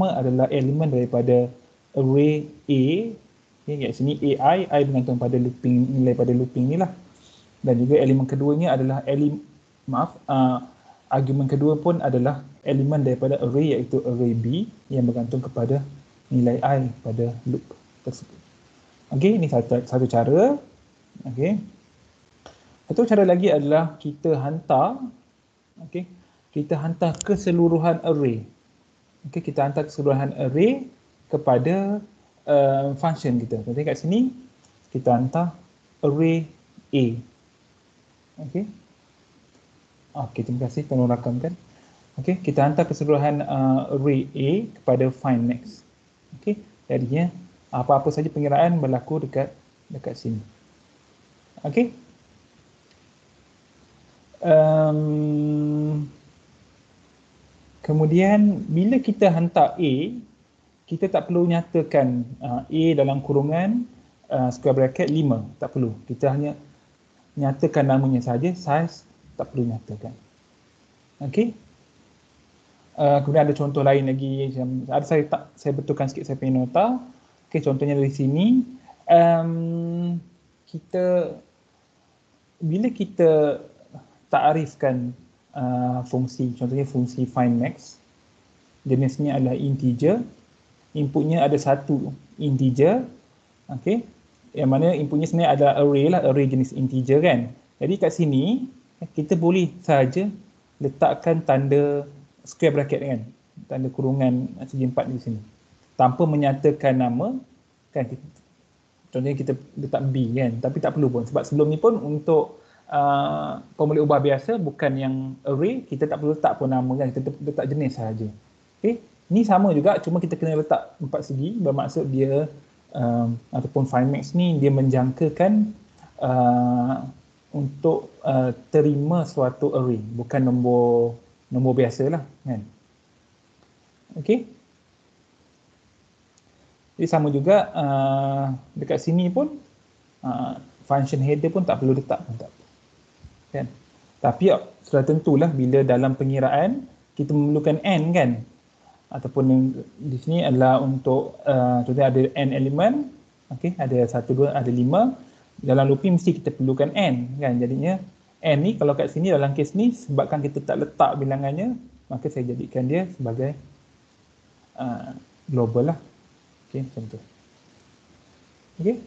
adalah elemen daripada array A. Okay, kat sini I bergantung pada looping, nilai pada looping ni lah. Dan juga elemen keduanya adalah argument kedua pun adalah elemen daripada array, iaitu array B yang bergantung kepada nilai I pada loop tersebut. Okey, ini satu cara. Okey. Satu cara lagi adalah kita hantar, okey, kita hantar keseluruhan array. Okey, kita hantar keseluruhan array kepada function kita. Jadi kat sini kita hantar array A. Okey. Okey, terima kasih tolong rakamkan. Okey, kita hantar keseluruhan array A kepada find max. Okey, jadinya apa-apa saja pengiraan berlaku dekat sini. Okey. Kemudian bila kita hantar A, kita tak perlu nyatakan A dalam kurungan square bracket 5, tak perlu. Kita hanya nyatakan namanya saja, size tak perlu nyatakan. Okey. Kemudian ada contoh lain lagi, saya betulkan sikit saya punya nota. Okey, contohnya dari sini, bila kita takrifkan fungsi, contohnya fungsi find max, jenisnya adalah integer, inputnya ada satu integer, okey, yang mana inputnya sebenarnya adalah array lah, array jenis integer kan. Jadi kat sini kita boleh saja letakkan tanda square bracket kan, tanda kurungan segi empat di sini tanpa menyatakan nama kan. Contohnya kita letak B kan, tapi tak perlu pun, sebab sebelum ni pun untuk formula ubah biasa, bukan yang array, kita tak perlu letak pun nama kan, kita letak jenis sahaja. Okey, ni sama juga, cuma kita kena letak empat segi, bermaksud dia ataupun find max ni dia menjangkakan untuk terima suatu array, bukan nombor biasalah kan. Okey. Jadi sama juga dekat sini pun function header pun tak perlu letak pun tak apa. Kan? Tapi sudah tentulah bila dalam pengiraan kita memerlukan n kan, ataupun di sini adalah untuk contohnya ada n elemen, okey, ada 1 2 ada 5, dalam looping mesti kita perlukan n kan. Jadinya n ni kalau kat sini dalam kes ni sebabkan kita tak letak bilangannya, maka saya jadikan dia sebagai global lah. Okey, macam tu. Okey.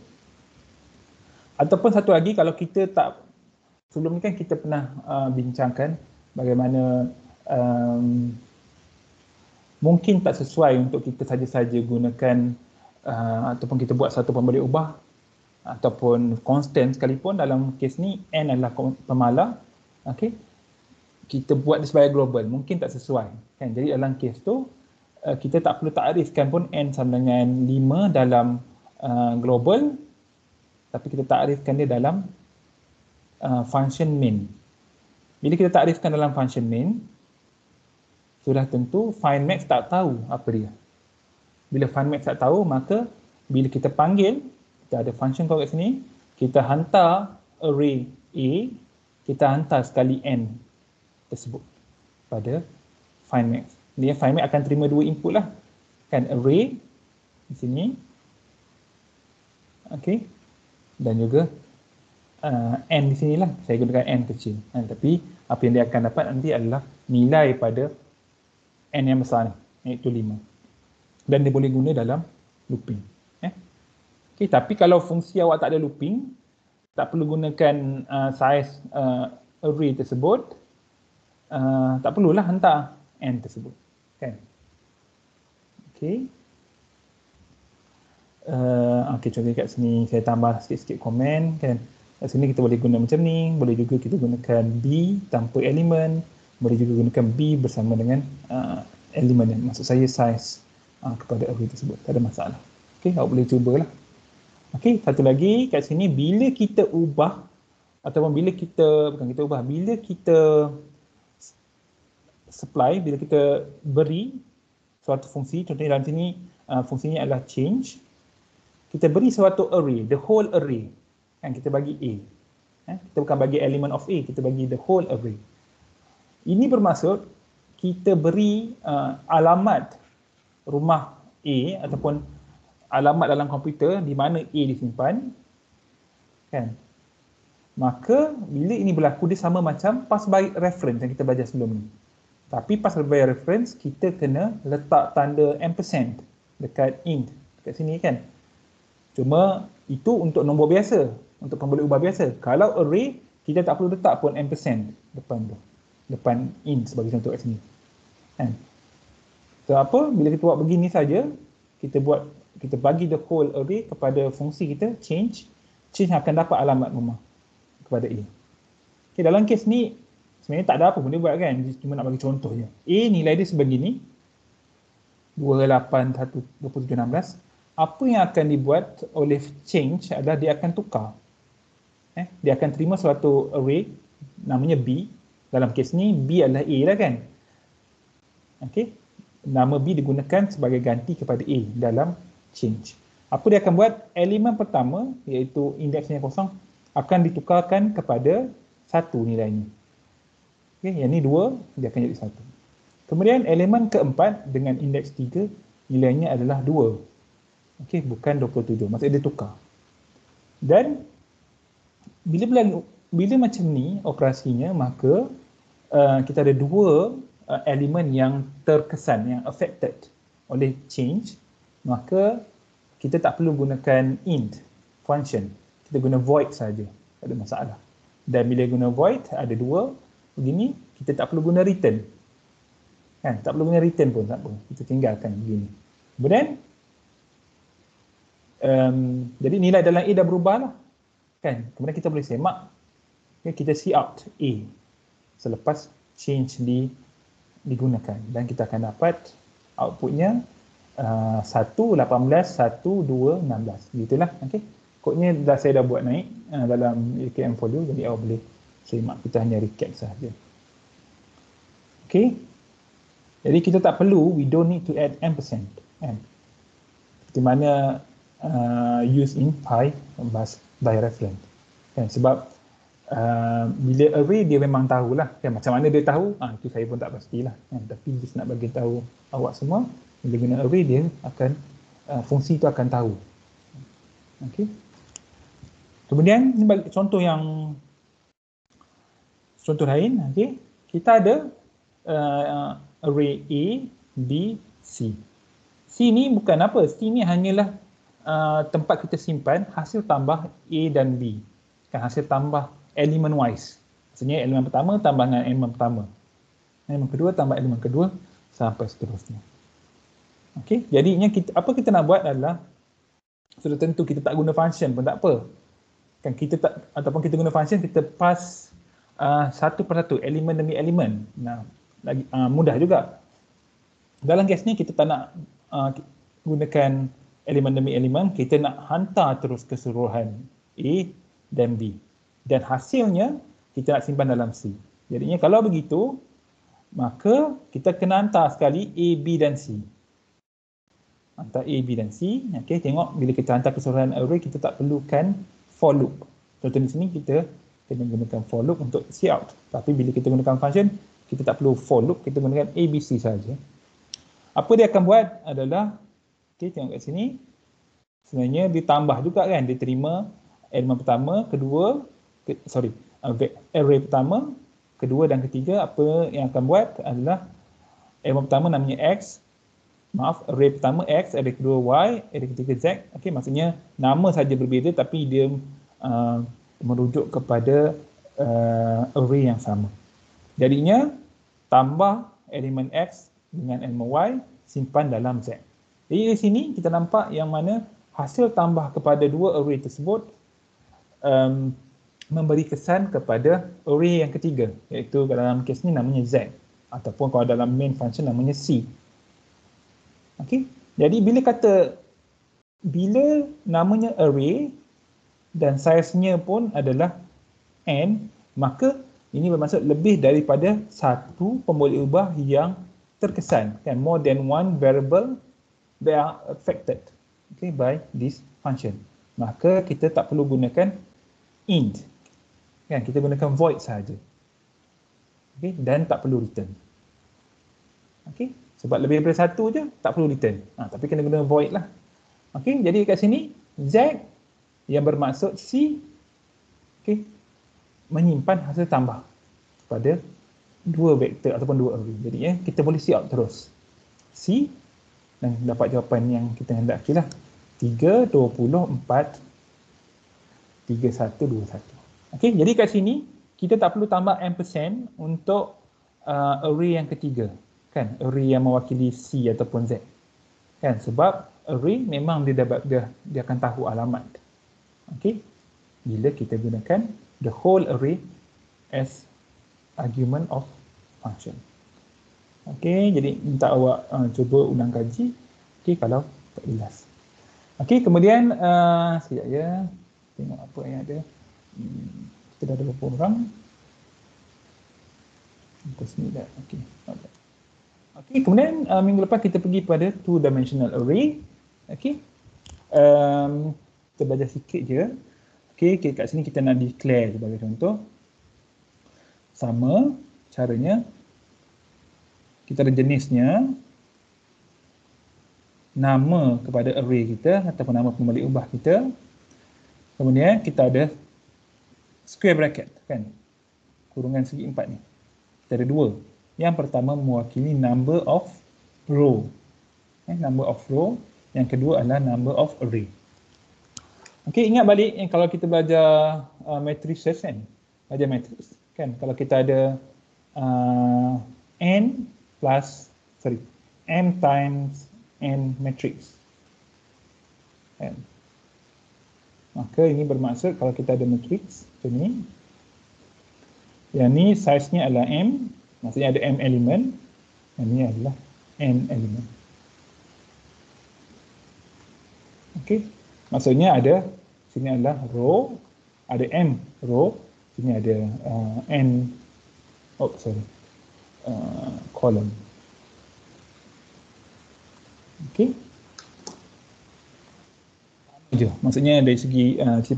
Ataupun satu lagi, kalau kita tak, sebelum ni kan kita pernah bincangkan bagaimana mungkin tak sesuai untuk kita saja-saja gunakan ataupun kita buat satu pembalik ubah ataupun constant sekalipun. Dalam kes ni n adalah pemalar, okey, kita buat dia sebagai global, mungkin tak sesuai kan. Jadi dalam kes tu kita tak perlu takrifkan pun n sama dengan 5 dalam global, tapi kita takrifkan dia dalam function main. Bila kita takrifkan dalam function main, sudah tentu find max tak tahu apa dia. Bila find max tak tahu, maka bila kita panggil, kita ada function call kat sini, kita hantar array A, kita hantar sekali n tersebut pada find max. Dia find max akan terima dua input lah kan, array di sini, okey, dan juga n di sini lah, saya gunakan n kecil tapi apa yang dia akan dapat nanti adalah nilai pada n yang besar ni, iaitu 5, dan dia boleh guna dalam looping. Okey, tapi kalau fungsi awak tak ada looping, tak perlu gunakan size array tersebut, tak perlulah hantar n tersebut kan. Okey. Okey, contoh kat sini saya tambah sikit-sikit komen kan. Kat sini kita boleh guna macam ni, boleh juga kita gunakan B tanpa elemen, boleh juga gunakan B bersama dengan elemen, maksud saya size kepada array tersebut, tak ada masalah. Okey, awak boleh cubalah. Okey, satu lagi kat sini, bila kita ubah ataupun bila kita supply, bila kita beri suatu fungsi, contohnya dalam sini fungsinya adalah change, kita beri suatu array, the whole array kan, kita bagi A, kita bukan bagi element of A, kita bagi the whole array. Ini bermaksud kita beri alamat rumah A ataupun alamat dalam komputer di mana A disimpan, kan? Maka bila ini berlaku, dia sama macam pass by reference yang kita belajar sebelum ni. Tapi pass by reference kita kena letak tanda ampersand dekat int dekat sini, kan? Cuma itu untuk nombor biasa, untuk pemboleh ubah biasa. Kalau array, kita tak perlu letak pun ampersand depan tu, depan int sebagai contoh kat sini, kan? So apa, bila kita buat begini saja, kita bagi the whole array kepada fungsi kita change akan dapat alamat rumah kepada A. Okay, dalam kes ni sebenarnya tak ada apa pun dia buat, kan? Dia cuma nak bagi contoh je. A nilai dia sebegini, 2812716. Apa yang akan dibuat oleh change adalah dia akan tukar. Dia akan terima suatu array namanya B. Dalam kes ni B adalah A lah, kan? Okey. Nama B digunakan sebagai ganti kepada A dalam change. Apa dia akan buat? Elemen pertama iaitu indeksnya kosong akan ditukarkan kepada 1 nilainya. Okey, yang ni 2, dia akan jadi 1. Kemudian elemen keempat dengan indeks 3 nilainya adalah 2. Okey, bukan 27. Maksudnya dia tukar. Dan bila macam ni operasinya, maka kita ada 2 elemen yang terkesan, yang affected oleh change, maka kita tak perlu gunakan int function. Kita guna void saja, tak ada masalah. Dan bila guna void, ada 2 begini, kita tak perlu guna return, kan? Tak perlu guna return pun tak apa, kita tinggalkan begini. Kemudian jadi nilai dalam A dah berubah lah, kan? Kemudian kita boleh semak, okay, kita see out A selepas change digunakan, dan kita akan dapat outputnya 1, 18, 1, 2, 16. Begitulah. Okay. Kodnya saya dah buat naik dalam AKM folio, jadi awak boleh semak, kita hanya recap sahaja. Okay. Jadi kita tak perlu, we don't need to add ampersand, kan? Seperti mana use in Py by reference, kan? Sebab bila array dia memang tahulah, kan? Macam mana dia tahu, itu saya pun tak pastilah, kan? Tapi just nak bagi tahu awak semua, bila guna array dia akan fungsi itu akan tahu. Okey. Kemudian ini bagi contoh lain, okey. Kita ada array A, B, C. C ni bukan apa, C ni hanyalah tempat kita simpan hasil tambah A dan B. Kan, hasil tambah elemen wise. Maksudnya elemen pertama tambah dengan elemen pertama, elemen kedua tambah elemen kedua, sampai seterusnya. Okey, jadinya apa kita nak buat adalah, sudah tentu kita tak guna function pun tak apa. Kan ataupun kita guna function, kita pass satu persatu, elemen demi elemen. Nah, lagi mudah juga. Dalam kes ni kita tak nak gunakan elemen demi elemen, kita nak hantar terus keseluruhan A dan B. Dan hasilnya kita nak simpan dalam C. Jadinya kalau begitu, maka kita kena hantar sekali A, B dan C. Hantar A, B dan C. Okay, tengok bila kita hantar keseluruhan array, kita tak perlukan for loop. Contoh di sini kita kena gunakan for loop untuk see out. Tapi bila kita gunakan function, kita tak perlu for loop, kita gunakan ABC saja. Apa dia akan buat adalah, okay, tengok kat sini, sebenarnya dia tambah juga, kan? Dia terima elemen pertama, kedua, array pertama, kedua dan ketiga. Apa yang akan buat adalah elemen pertama namanya X, array pertama X, array kedua Y, array ketiga Z. Okey, maksudnya nama saja berbeza tapi dia merujuk kepada array yang sama. Jadinya tambah elemen X dengan elemen Y, simpan dalam Z. Jadi di sini kita nampak yang mana hasil tambah kepada dua array tersebut memberi kesan kepada array yang ketiga, iaitu dalam kes ni namanya Z, ataupun kalau dalam main function namanya C. Okey, jadi bila namanya array dan size-nya pun adalah n, maka ini bermaksud lebih daripada satu pemboleh ubah yang terkesan, kan? More than one variable they are affected, okay, by this function. Maka kita tak perlu gunakan int, kan? Kita gunakan void sahaja, okay? Dan tak perlu return. Okey, sebab lebih daripada satu je tak perlu return. Tapi kena guna void lah. Okey, jadi kat sini Z yang bermaksud C, okey, menyimpan hasil tambah pada dua vektor ataupun dua array. Jadi kita boleh see out terus C dan dapat jawapan yang kita hendaki lah. 3, 20, 4, 3, 1, 2, 1. Okey, jadi kat sini kita tak perlu tambah ampersand untuk array yang ketiga. Kan, array yang mewakili C ataupun Z. Kan, sebab array memang dia akan tahu alamat. Okey, bila kita gunakan the whole array as argument of function. Okey, jadi minta awak cuba ulang kaji. Okey, kalau tak jelas. Okey, kemudian sekejap ya. Tengok apa yang ada. Kita dah ada berapa orang? Terus ni dah. Okey. Okey, kemudian minggu lepas kita pergi pada two dimensional array. Okey. Kita belajar sikit je. Okey, kat sini kita nak declare sebagai contoh. Sama caranya. Kita ada jenisnya, nama kepada array kita ataupun nama pembalik ubah kita. Kemudian kita ada square bracket, kan? Kurungan segi empat ni. Kita ada dua. Yang pertama mewakili number of row. Number of row. Yang kedua adalah number of array. Okey, ingat balik yang kalau kita belajar matrices kan? Belajar matrix. Kan? Kalau kita ada m times n matrix. Kan? Maka ini bermaksud kalau kita ada matrix macam ni, yang ni size-nya adalah m, maksudnya ada m elemen, yang ni adalah n elemen. Okey, maksudnya ada sini adalah row, ada m row, sini ada n column. Okey. Je, maksudnya dari segi C++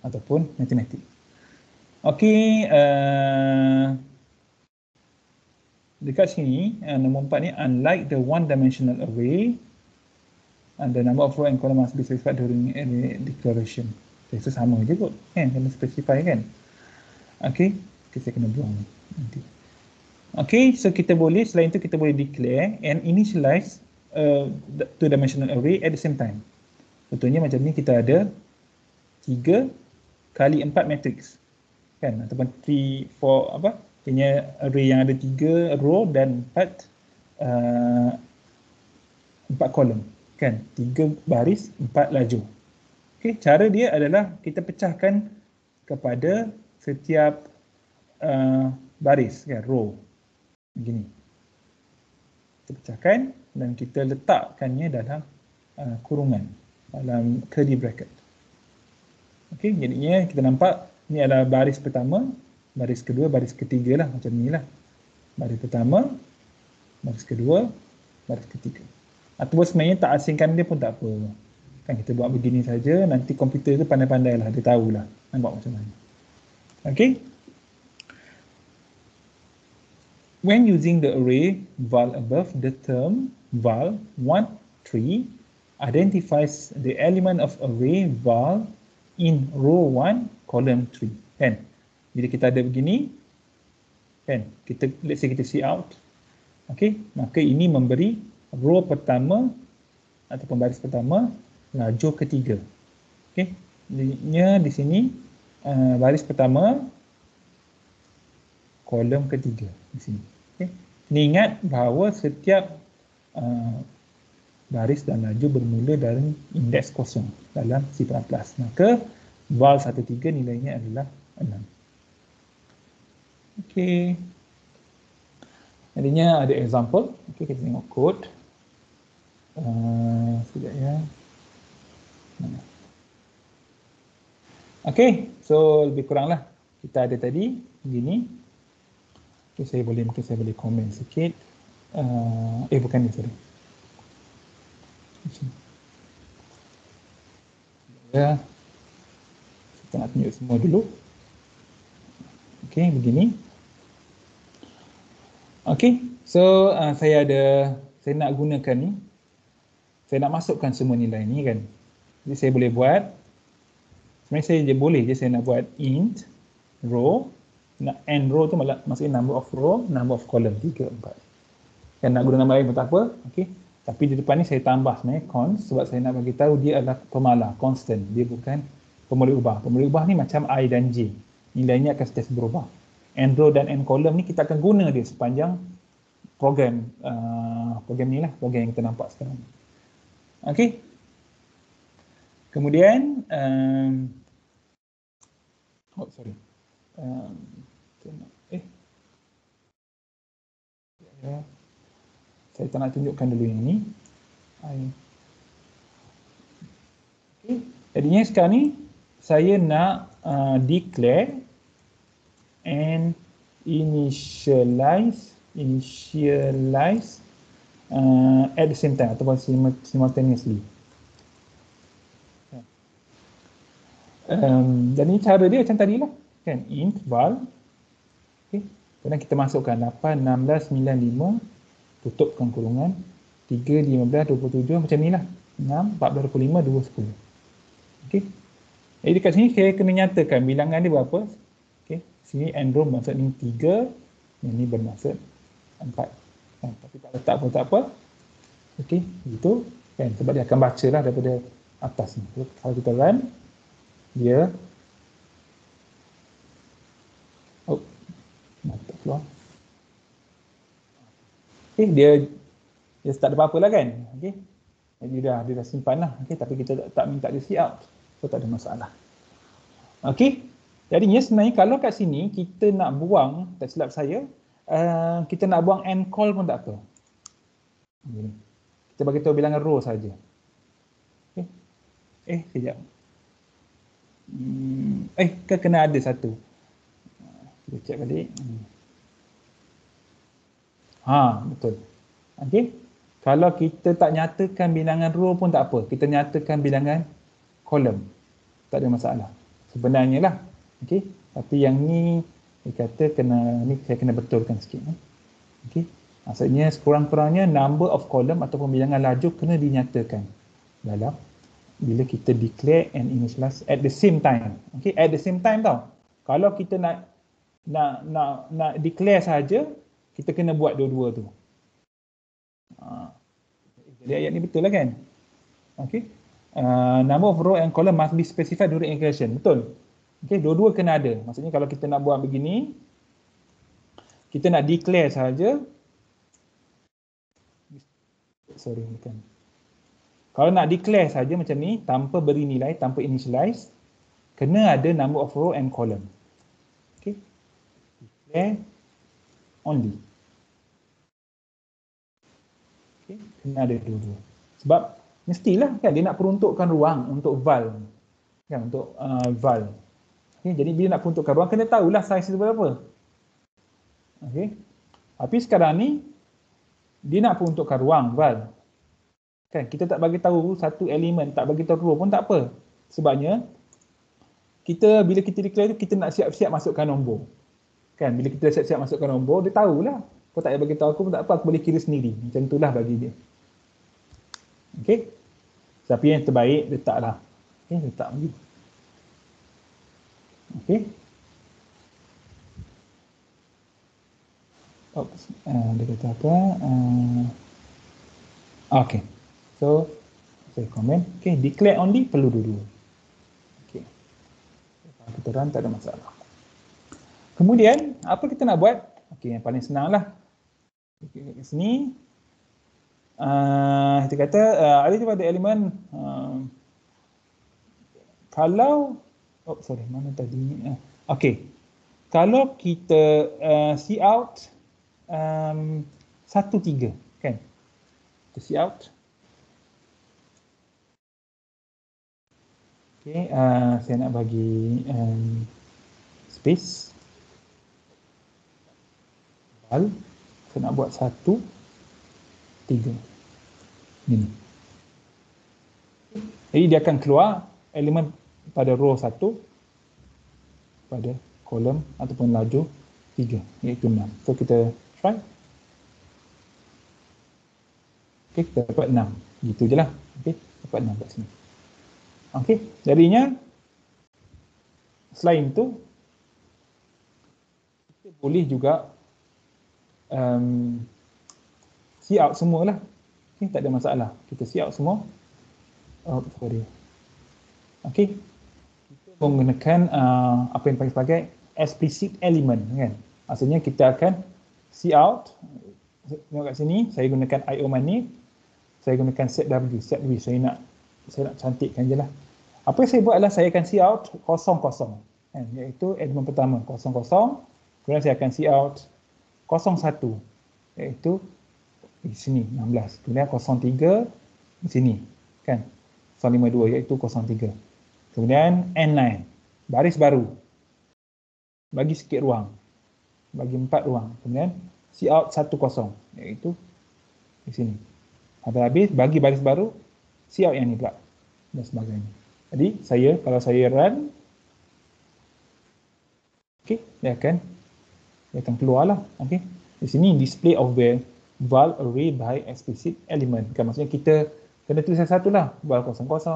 ataupun matematik. Okey, dekat sini nombor 4 ni, unlike the one dimensional array, the number of row and column must be specified during array declaration. Itu sama je kot, kan? Kena specify kan? Okey, kita kena buang nanti. Okey, so kita boleh, selain itu kita boleh declare and initialize two dimensional array at the same time. Contohnya macam ni, kita ada 3 kali 4 matrix, kan? Ataupun 3, 4, apa? Punya array yang ada 3 row dan 4 kolom, kan? 3 baris, 4 lajur. Okey, cara dia adalah kita pecahkan kepada setiap baris, kan? Row. Begini. Kita pecahkan dan kita letakkannya dalam kurungan, dalam curly bracket. Okey, jadinya kita nampak ni adalah baris pertama, baris kedua, baris ketiga lah, macam ni lah. Baris pertama, baris kedua, baris ketiga. Ataupun sebenarnya tak asingkan dia pun tak apa. Kan kita buat begini saja, nanti komputer tu pandai-pandai lah, dia tahulah nak buat macam mana. Okey. When using the array val above, the term val 1, 3 identifies the element of array val in row 1, column 3. Kan? Bila kita ada begini, kan? Kita, let's say kita see out. Okay? Maka ini memberi row pertama ataupun baris pertama, lajur ketiga. Okay? Jadinya di sini baris pertama, kolom ketiga di sini. Okay? Ini ingat bahawa setiap baris dan lajur bermula dari indeks kosong dalam C++. Maka val 13 nilainya adalah 6. Okey. Jadinya ada example. Okey, kita tengok kod. Sekejap ya. Okey, so lebih kuranglah kita ada tadi begini. Okay, mungkin saya boleh komen sikit. Bukan ni, sorry. Ya, kita nak tunjuk semua dulu. Okey, begini. Okey, So saya nak gunakan ni, saya nak masukkan semua nilai ni kan. Jadi saya boleh buat, sebenarnya saya nak buat int row, n row tu maksudnya number of row, number of column, 3, 4. Kan nak guna nama lain pun tak apa, okey. Tapi di depan ni saya tambah sebenarnya const sebab saya nak bagi tahu dia adalah pemalar, constant, dia bukan pemboleh ubah. Pemboleh ubah ni macam I dan J, nilainya akan sentiasa berubah. N row dan n column ni kita akan guna dia sepanjang program ni lah, program yang kita nampak sekarang. Okey. Kemudian saya tak nak tunjukkan dulu yang ni. Okay. Jadinya sekarang ni saya nak declare and initialize at the same time ataupun simultaneously. Dan ini cara dia macam tadi lah kan, int val, okay. Kemudian kita masukkan 8, 16, 95, tutupkan kurungan, 3, 15, 27, macam ni lah, 6, 14, 25, 2, 10. Okay. Jadi dekat sini saya kena nyatakan bilangan dia berapa. Okay. Sini n row bermaksud ni 3, yang ni bermaksud 4. Kan. Tapi tak letak pun tak apa. Okay, gitu kan, sebab dia akan baca lah daripada atas ni. Kalau kita run, dia tak keluar. Okay, dia tak ada apa-apa lah kan. Okay. Jadi dia dah simpan lah. Okay, tapi kita tak minta dia see out, so tak ada masalah. Okay, jadinya sebenarnya kalau kat sini kita nak buang, tak silap saya, kita nak buang n call pun tak apa. Okay. Kita bagi tahu bilangan row saja. Okay. Sekejap. Kena ada satu. Kita check balik. Betul. Okey. Kalau kita tak nyatakan bilangan row pun tak apa. Kita nyatakan bilangan column. Tak ada masalah. Sebenarnya lah. Okey. Tapi yang ni dikata saya kena betulkan sikit. Okey. Maksudnya sekurang-kurangnya number of column ataupun bilangan laju kena dinyatakan dalam bila kita declare and initialize at the same time. Okay, at the same time tau. Kalau kita nak declare saja, kita kena buat dua-dua tu. Jadi ayat ni betul lah kan? Okay. Number of row and column must be specified during execution. Betul. Okay, dua-dua kena ada. Maksudnya kalau kita nak buat begini, kita nak declare saja. Bukan. Kalau nak declare saja macam ni, tanpa beri nilai, tanpa initialize, kena ada number of row and column. Okay. Declare only. Okay. Kena ada dua-dua. Sebab mestilah kan dia nak peruntukkan ruang untuk val. Kan, untuk val. Okay. Jadi bila nak peruntukkan ruang, kena tahulah size itu berapa. Okay. Tapi sekarang ni, dia nak peruntukkan ruang val. Kan, kita tak bagi tahu satu elemen, tak bagi tahu row pun tak apa. Sebabnya bila kita declare tu, kita nak siap-siap masukkan nombor. Kan, bila kita siap-siap masukkan nombor, dia tahulah. Kau tak payah bagi tahu aku pun tak apa, aku boleh kira sendiri. Macam itulah bagi dia. Okey. Tapi yang terbaik letaklah. Okey, letak begitu. Okey. Dia kata apa? Okey. So, saya komen. Okay, declare only perlu dua-dua. Okay. Kalau kita run tak ada masalah. Kemudian, apa kita nak buat? Okay, yang paling senang lah. Okay, kat sini. Kita kata, ada pada elemen. Kalau, mana tadi? Okay. Kalau kita see out 1, 3, kan? Kita see out. Okay, saya nak bagi space. Saya nak buat 1, 3. Ini. Jadi dia akan keluar elemen pada row 1, pada kolom ataupun laju 3, iaitu 6. So kita try. Okey, kita dapat 6. Gitu je lah. Okey, dapat 6 kat sini. Okey, jadinya selain tu kita boleh juga see out semualah. Okey, tak ada masalah. Kita see out semua. Oh, sorry. Okey. Kita menggunakan apa yang dipanggil sebagai explicit element kan. Maksudnya kita akan see out. Tengok kat sini, saya gunakan IO manip. Saya gunakan set W. Saya nak cantikkan je lah. Apa yang saya buat adalah saya akan see out 00 kan, iaitu elemen pertama 00. Kemudian saya akan see out 01, iaitu di sini 16. Kemudian 03 di sini kan, 052 iaitu 03. Kemudian N9 baris baru, bagi sikit ruang, bagi 4 ruang. Kemudian see out 10 iaitu di sini. Habis bagi baris baru, see out yang ni pula dan sebagainya. Jadi kalau saya run, okey, dia akan keluarlah. Okey, di sini display of the val array by explicit element. Kan, maksudnya kita kena tulis satu lah, val 00, 01,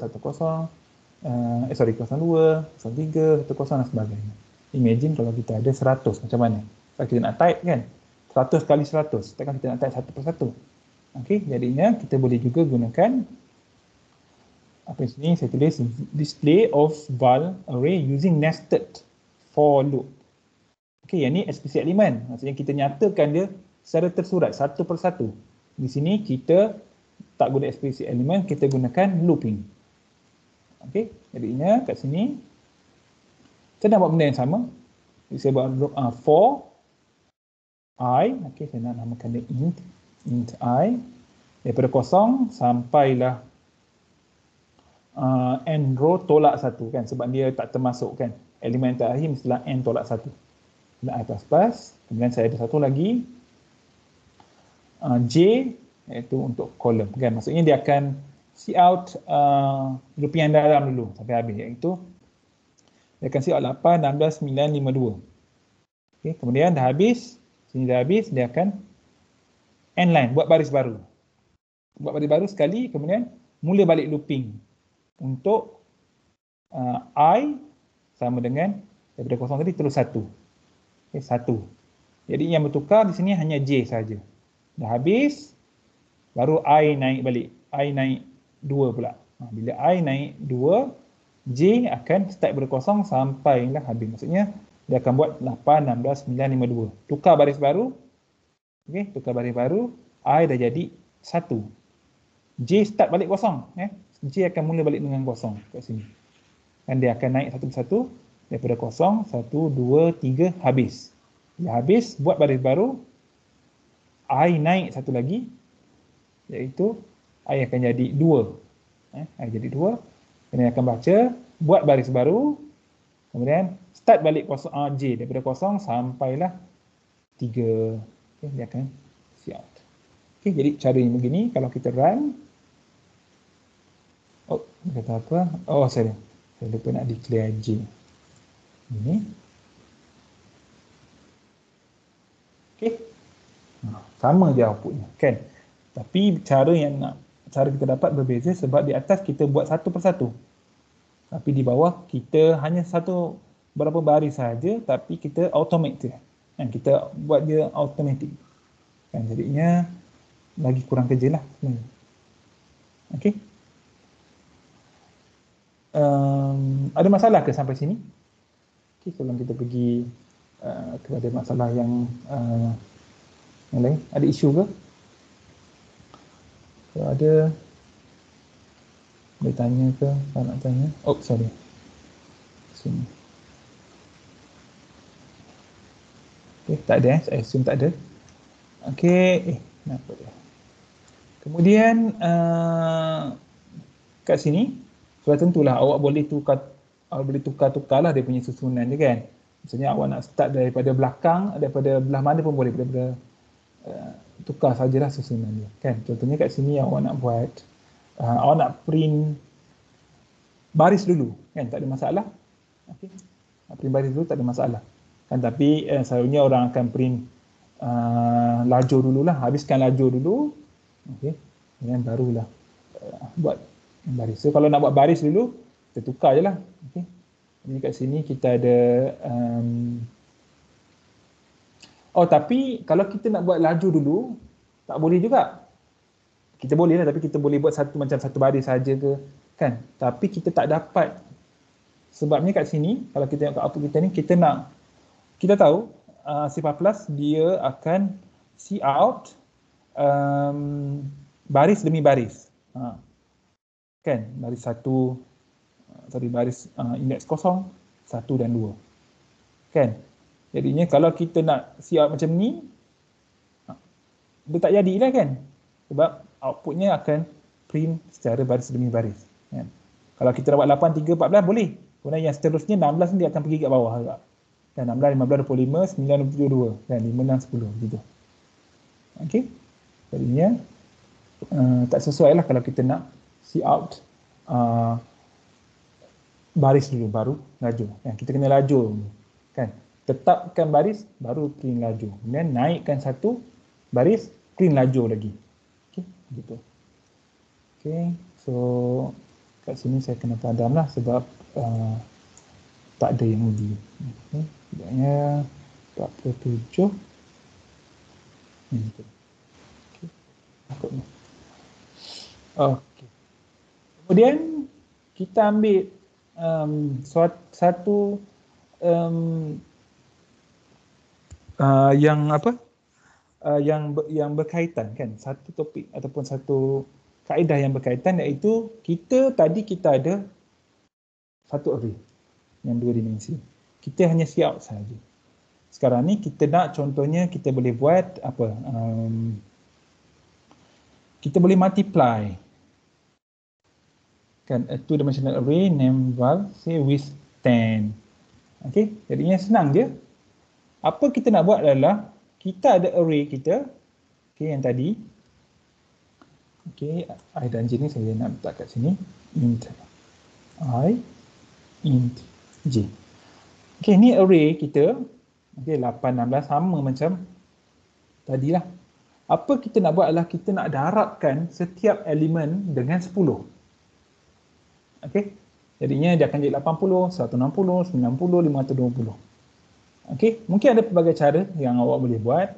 10, 02, 03, 10 dan sebagainya. Imagine kalau kita ada 100, macam mana? Kalau kita nak type kan, 100 kali 100, takkan kita nak type satu persatu. Okey, jadinya kita boleh juga gunakan apa sini saya tulis display of val array using nested for loop. Okey, yang ni explicit element. Maksudnya kita nyatakan dia secara tersurat satu persatu. Di sini kita tak guna explicit element, kita gunakan looping. Okey, jadinya kat sini saya nak buat benda yang sama. Jadi saya buat for I, okey, saya nak namakan dia int I, daripada 0 sampailah n row tolak 1 kan, sebab dia tak termasuk kan, elemen terakhir mestilah n tolak 1. Dan I++, kemudian saya ada satu lagi j, iaitu untuk kolom kan, maksudnya dia akan see out rupiah dalam dulu sampai habis, iaitu dia akan see out 8, 16, 9, 52. Okay, kemudian dah habis, sini dah habis, dia akan end line, buat baris baru. Buat baris baru sekali, kemudian mula balik looping untuk I sama dengan daripada 0 tadi terus 1. Okay, 1. Jadi yang bertukar di sini hanya J saja. Dah habis, baru I naik balik. I naik 2 pula. Bila I naik 2, J akan start daripada 0 sampailah habis. Maksudnya dia akan buat 8, 16, 9, 52. Tukar baris baru. Okey, tukar baris baru, I dah jadi 1. J start balik 0. J akan mula balik dengan 0 kat sini. Dan dia akan naik satu persatu daripada 0, 1, 2, 3, habis. Bila habis, buat baris baru, I naik satu lagi, iaitu I akan jadi 2. I jadi 2. Kemudian akan baca, buat baris baru, kemudian start balik J daripada 0 sampailah 3. Okay, dia akan see out. Okay, jadi cara yang begini, kalau kita run, oh, dia kata apa? Oh, saya lupa nak declare J. Ini. Okay. Sama je outputnya, kan? Tapi cara kita dapat berbeza sebab di atas kita buat satu persatu. Tapi di bawah kita hanya berapa baris saja, tapi kita automate je. Kan, kita buat dia automatic. Kan, jadinya lagi kurang kerja lah. Okey. Ada masalah ke sampai sini? Okay, sebelum kita pergi kepada masalah yang lain, ada isu ke? Kalau ada, boleh tanya ke? Kalau nak tanya. Oh, sorry. Sini. Okay, tak ada. Saya assume tak ada. Okay. Kenapa dia? Kemudian kat sini, sudah tentulah awak boleh tukar-tukarlah dia punya susunan dia kan. Misalnya awak nak start daripada belakang, daripada belah mana pun boleh, daripada tukar sajalah susunan dia kan. Contohnya kat sini awak nak buat awak nak print baris dulu kan, tak ada masalah. Okey, print baris dulu tak ada masalah kan, tapi selalunya orang akan print lajur dululah, habiskan lajur dulu, Okey. Kemudian barulah buat baris. So kalau nak buat baris dulu, kita tukar je lah. Okey. Ini kat sini kita ada oh, tapi kalau kita nak buat laju dulu, tak boleh juga. Kita boleh lah, tapi kita boleh buat satu baris saja ke, kan? Tapi kita tak dapat. Sebabnya kat sini, kalau kita tengok kat output kita ni, kita tahu C++ dia akan see out baris demi baris. Kan? Baris satu, baris indeks kosong, 1 dan 2. Kan? Jadinya kalau kita nak see out macam ni, dia tak jadilah kan? Sebab outputnya akan print secara baris demi baris. Kan? Kalau kita dapat 8, 3, 14 boleh. Kemudian yang seterusnya 16 ni dia akan pergi kat bawah agak. Dan 16, 15, 25, 9, 22. Dan 5, 6, 10. Gitu. Okey. Jadinya tak sesuai lah kalau kita nak see out baris dulu baru laju. Kita kena laju. Kan? Tetapkan baris baru print laju. Kemudian naikkan satu baris print laju lagi. Okey, gitu. Okey, so kat sini saya kena padamlah sebab tak ada yang undi. Okey, setidaknya 47. Gitu. Okey. Takutnya. Okey. Kemudian kita ambil satu yang apa? Yang berkaitan kan, satu topik ataupun satu kaedah yang berkaitan, iaitu kita ada satu array yang 2 dimensi. Kita hanya see out saja. Sekarang ni kita nak contohnya kita boleh buat apa? Kita boleh multiply kan a two dimensional array name val say with 10. Okey, jadinya senang je. Apa kita nak buat adalah kita ada array kita, okey, yang tadi. Okey, I dan j ni saya nak letak kat sini, int I, int j. Okey, ni array kita. Okey, 8, 16 sama macam tadilah. Apa kita nak buat adalah kita nak darabkan setiap elemen dengan 10. Okey, jadinya dia akan jadi 80, 160, 90, 520. Okey, mungkin ada pelbagai cara yang awak boleh buat.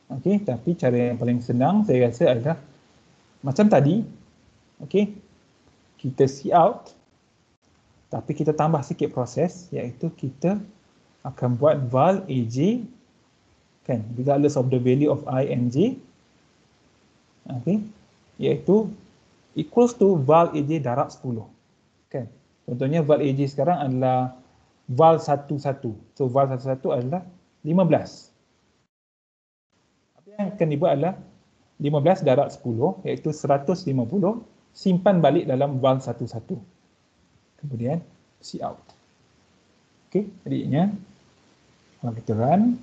Okey, tapi cara yang paling senang saya rasa adalah macam tadi. Okey, kita see out, tapi kita tambah sikit proses, iaitu kita akan buat val aj, kan, regardless of the value of I and j. Okey, iaitu equals to val aj darab 10. Kan? Contohnya val aj sekarang adalah val 11. So val 11 adalah 15. Apa yang akan dibuat adalah 15 darab 10, iaitu 150, simpan balik dalam val 11. Kemudian see out. Okey, jadinya kalau kita run,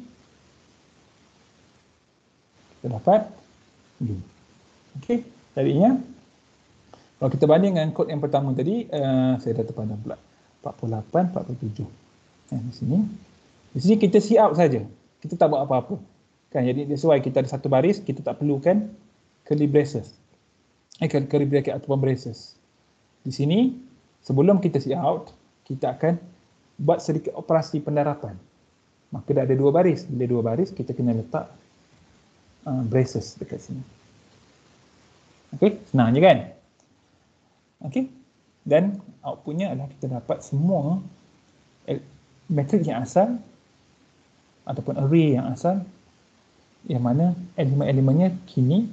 kita dapat ni. Okey, jadinya kalau kita banding dengan kod yang pertama tadi, saya dah terpadam pula. 48, 47. Di sini. Di sini kita see out saja. Kita tak buat apa-apa. Kan, jadi that's why kita ada satu baris, kita tak perlukan curly braces. Curly bracket ataupun braces. Di sini, sebelum kita see out, kita akan buat sedikit operasi pendarapan. Maka dah ada 2 baris. Bila 2 baris, kita kena letak braces dekat sini. Okey, senang je kan? Okey, dan outputnya adalah kita dapat semua metrik yang asal ataupun array yang asal, yang mana elemen-elemennya kini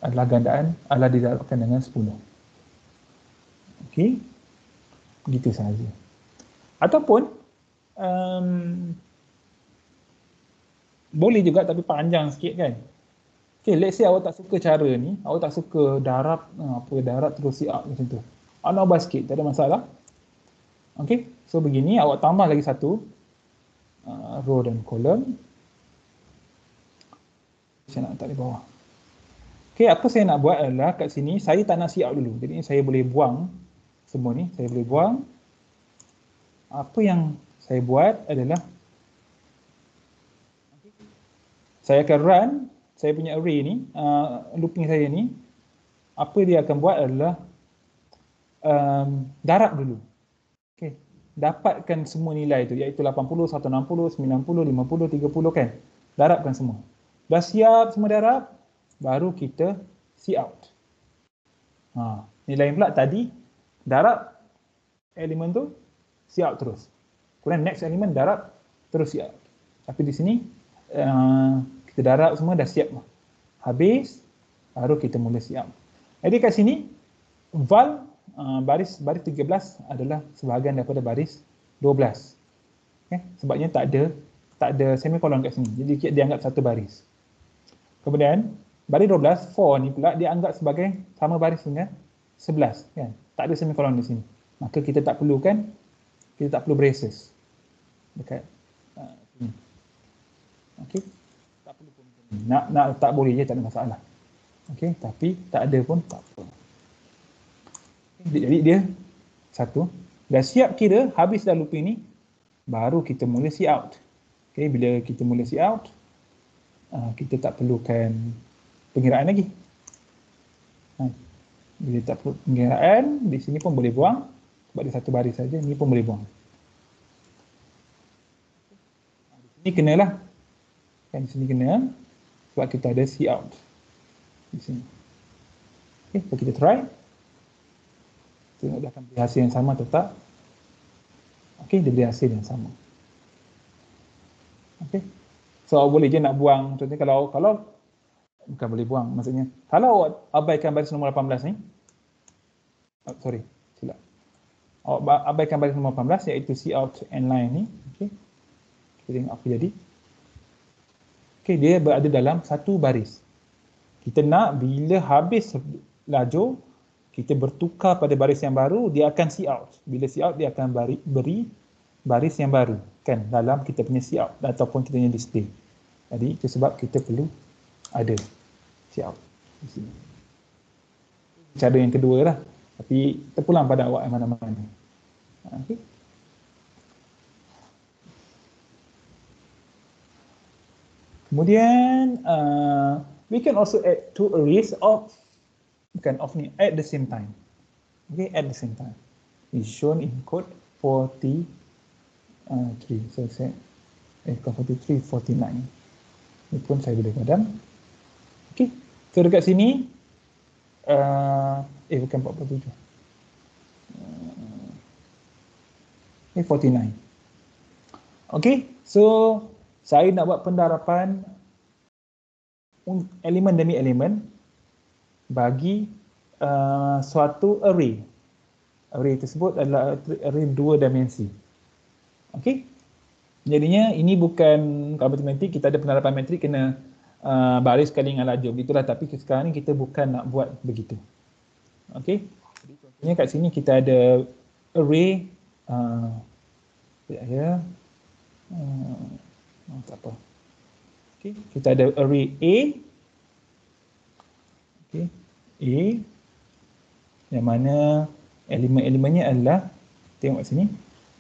adalah gandaan, adalah didarabkan dengan 10. Okey, begitu sahaja. Ataupun boleh juga tapi panjang sikit kan. Okay, let's say awak tak suka cara ni, awak tak suka darab terus see out macam tu. Awak nak ubah sikit, tak ada masalah. Okay, so begini, awak tambah lagi satu row dan column. Saya nak letak di bawah. Okay, apa saya nak buat adalah kat sini, saya tak nak see out dulu. Jadi saya boleh buang semua ni, saya boleh buang. Apa yang saya buat adalah, saya akan run, saya punya array ni, looping saya ni, apa dia akan buat adalah darab dulu. Okay. Dapatkan semua nilai tu, iaitu 80, 160, 90, 50, 30 kan. Darabkan semua. Dah siap semua darab, baru kita see out. Nilai pula tadi, darab elemen tu, see out terus. Kemudian next elemen darab, terus see out. Tapi di sini, kita darab semua dah siap. Habis, baru kita mula see out. Jadi kat sini, val baris 13 adalah sebahagian daripada baris 12. Okay? Sebabnya tak ada semikolon kat sini. Jadi dia anggap satu baris. Kemudian baris 12, for ni pula dia anggap sebagai sama baris dengan 11 kan. Tak ada semikolon di sini. Maka kita tak perlu braces dekat sini. Okey. Tak perlu pun. Nak tak boleh je, tak ada masalah. Okey, tapi tak ada pun tak apa. Jadi dia satu, dah siap kira, habis dah looping ni, baru kita mula see out. Okay, bila kita mula see out, kita tak perlukan pengiraan lagi. Bila tak perlu pengiraan, di sini pun boleh buang, sebab dia satu baris saja, ni pun boleh buang. Di sini kenalah, kan di sini kena, sebab kita ada see out di sini. Okay, so kita try. Tengok dia akan beri hasil yang sama atau tak. Okey, dia beri hasil yang sama. Okey. So boleh je nak buang. Contohnya kalau bukan boleh buang, maksudnya kalau abaikan baris nombor 18 ni. Silap. Abaikan baris nombor 18 iaitu see out and line ni. Okey. Kita tengok apa jadi. Okey, dia berada dalam satu baris. Kita nak bila habis lajur kita bertukar pada baris yang baru, dia akan see out. Bila see out, dia akan beri baris yang baru kan dalam kita punya see out ataupun kita punya display. Jadi itu sebab kita perlu ada see out di sini. Cara yang kedua lah. Tapi terpulang pada awak yang mana-mana. Okay. Kemudian we can also add two arrays of at the same time. Okay, at the same time. Is shown in code 43. So saya 43, 49. Ini pun saya boleh padam. Okay, so dekat sini bukan 47. 49. Okay, so saya nak buat pendarapan elemen demi elemen bagi suatu array. Array tersebut adalah array dua dimensi. Okey. Jadinya ini bukan kalau matematik kita ada penerapan metrik kena baris kali dengan lajur begitulah, tapi sekarang ni kita bukan nak buat begitu. Okey. Jadi contohnya kat sini kita ada array tak apa. Okey, kita ada array A. Okey. A yang mana elemen-elemennya adalah, tengok kat sini,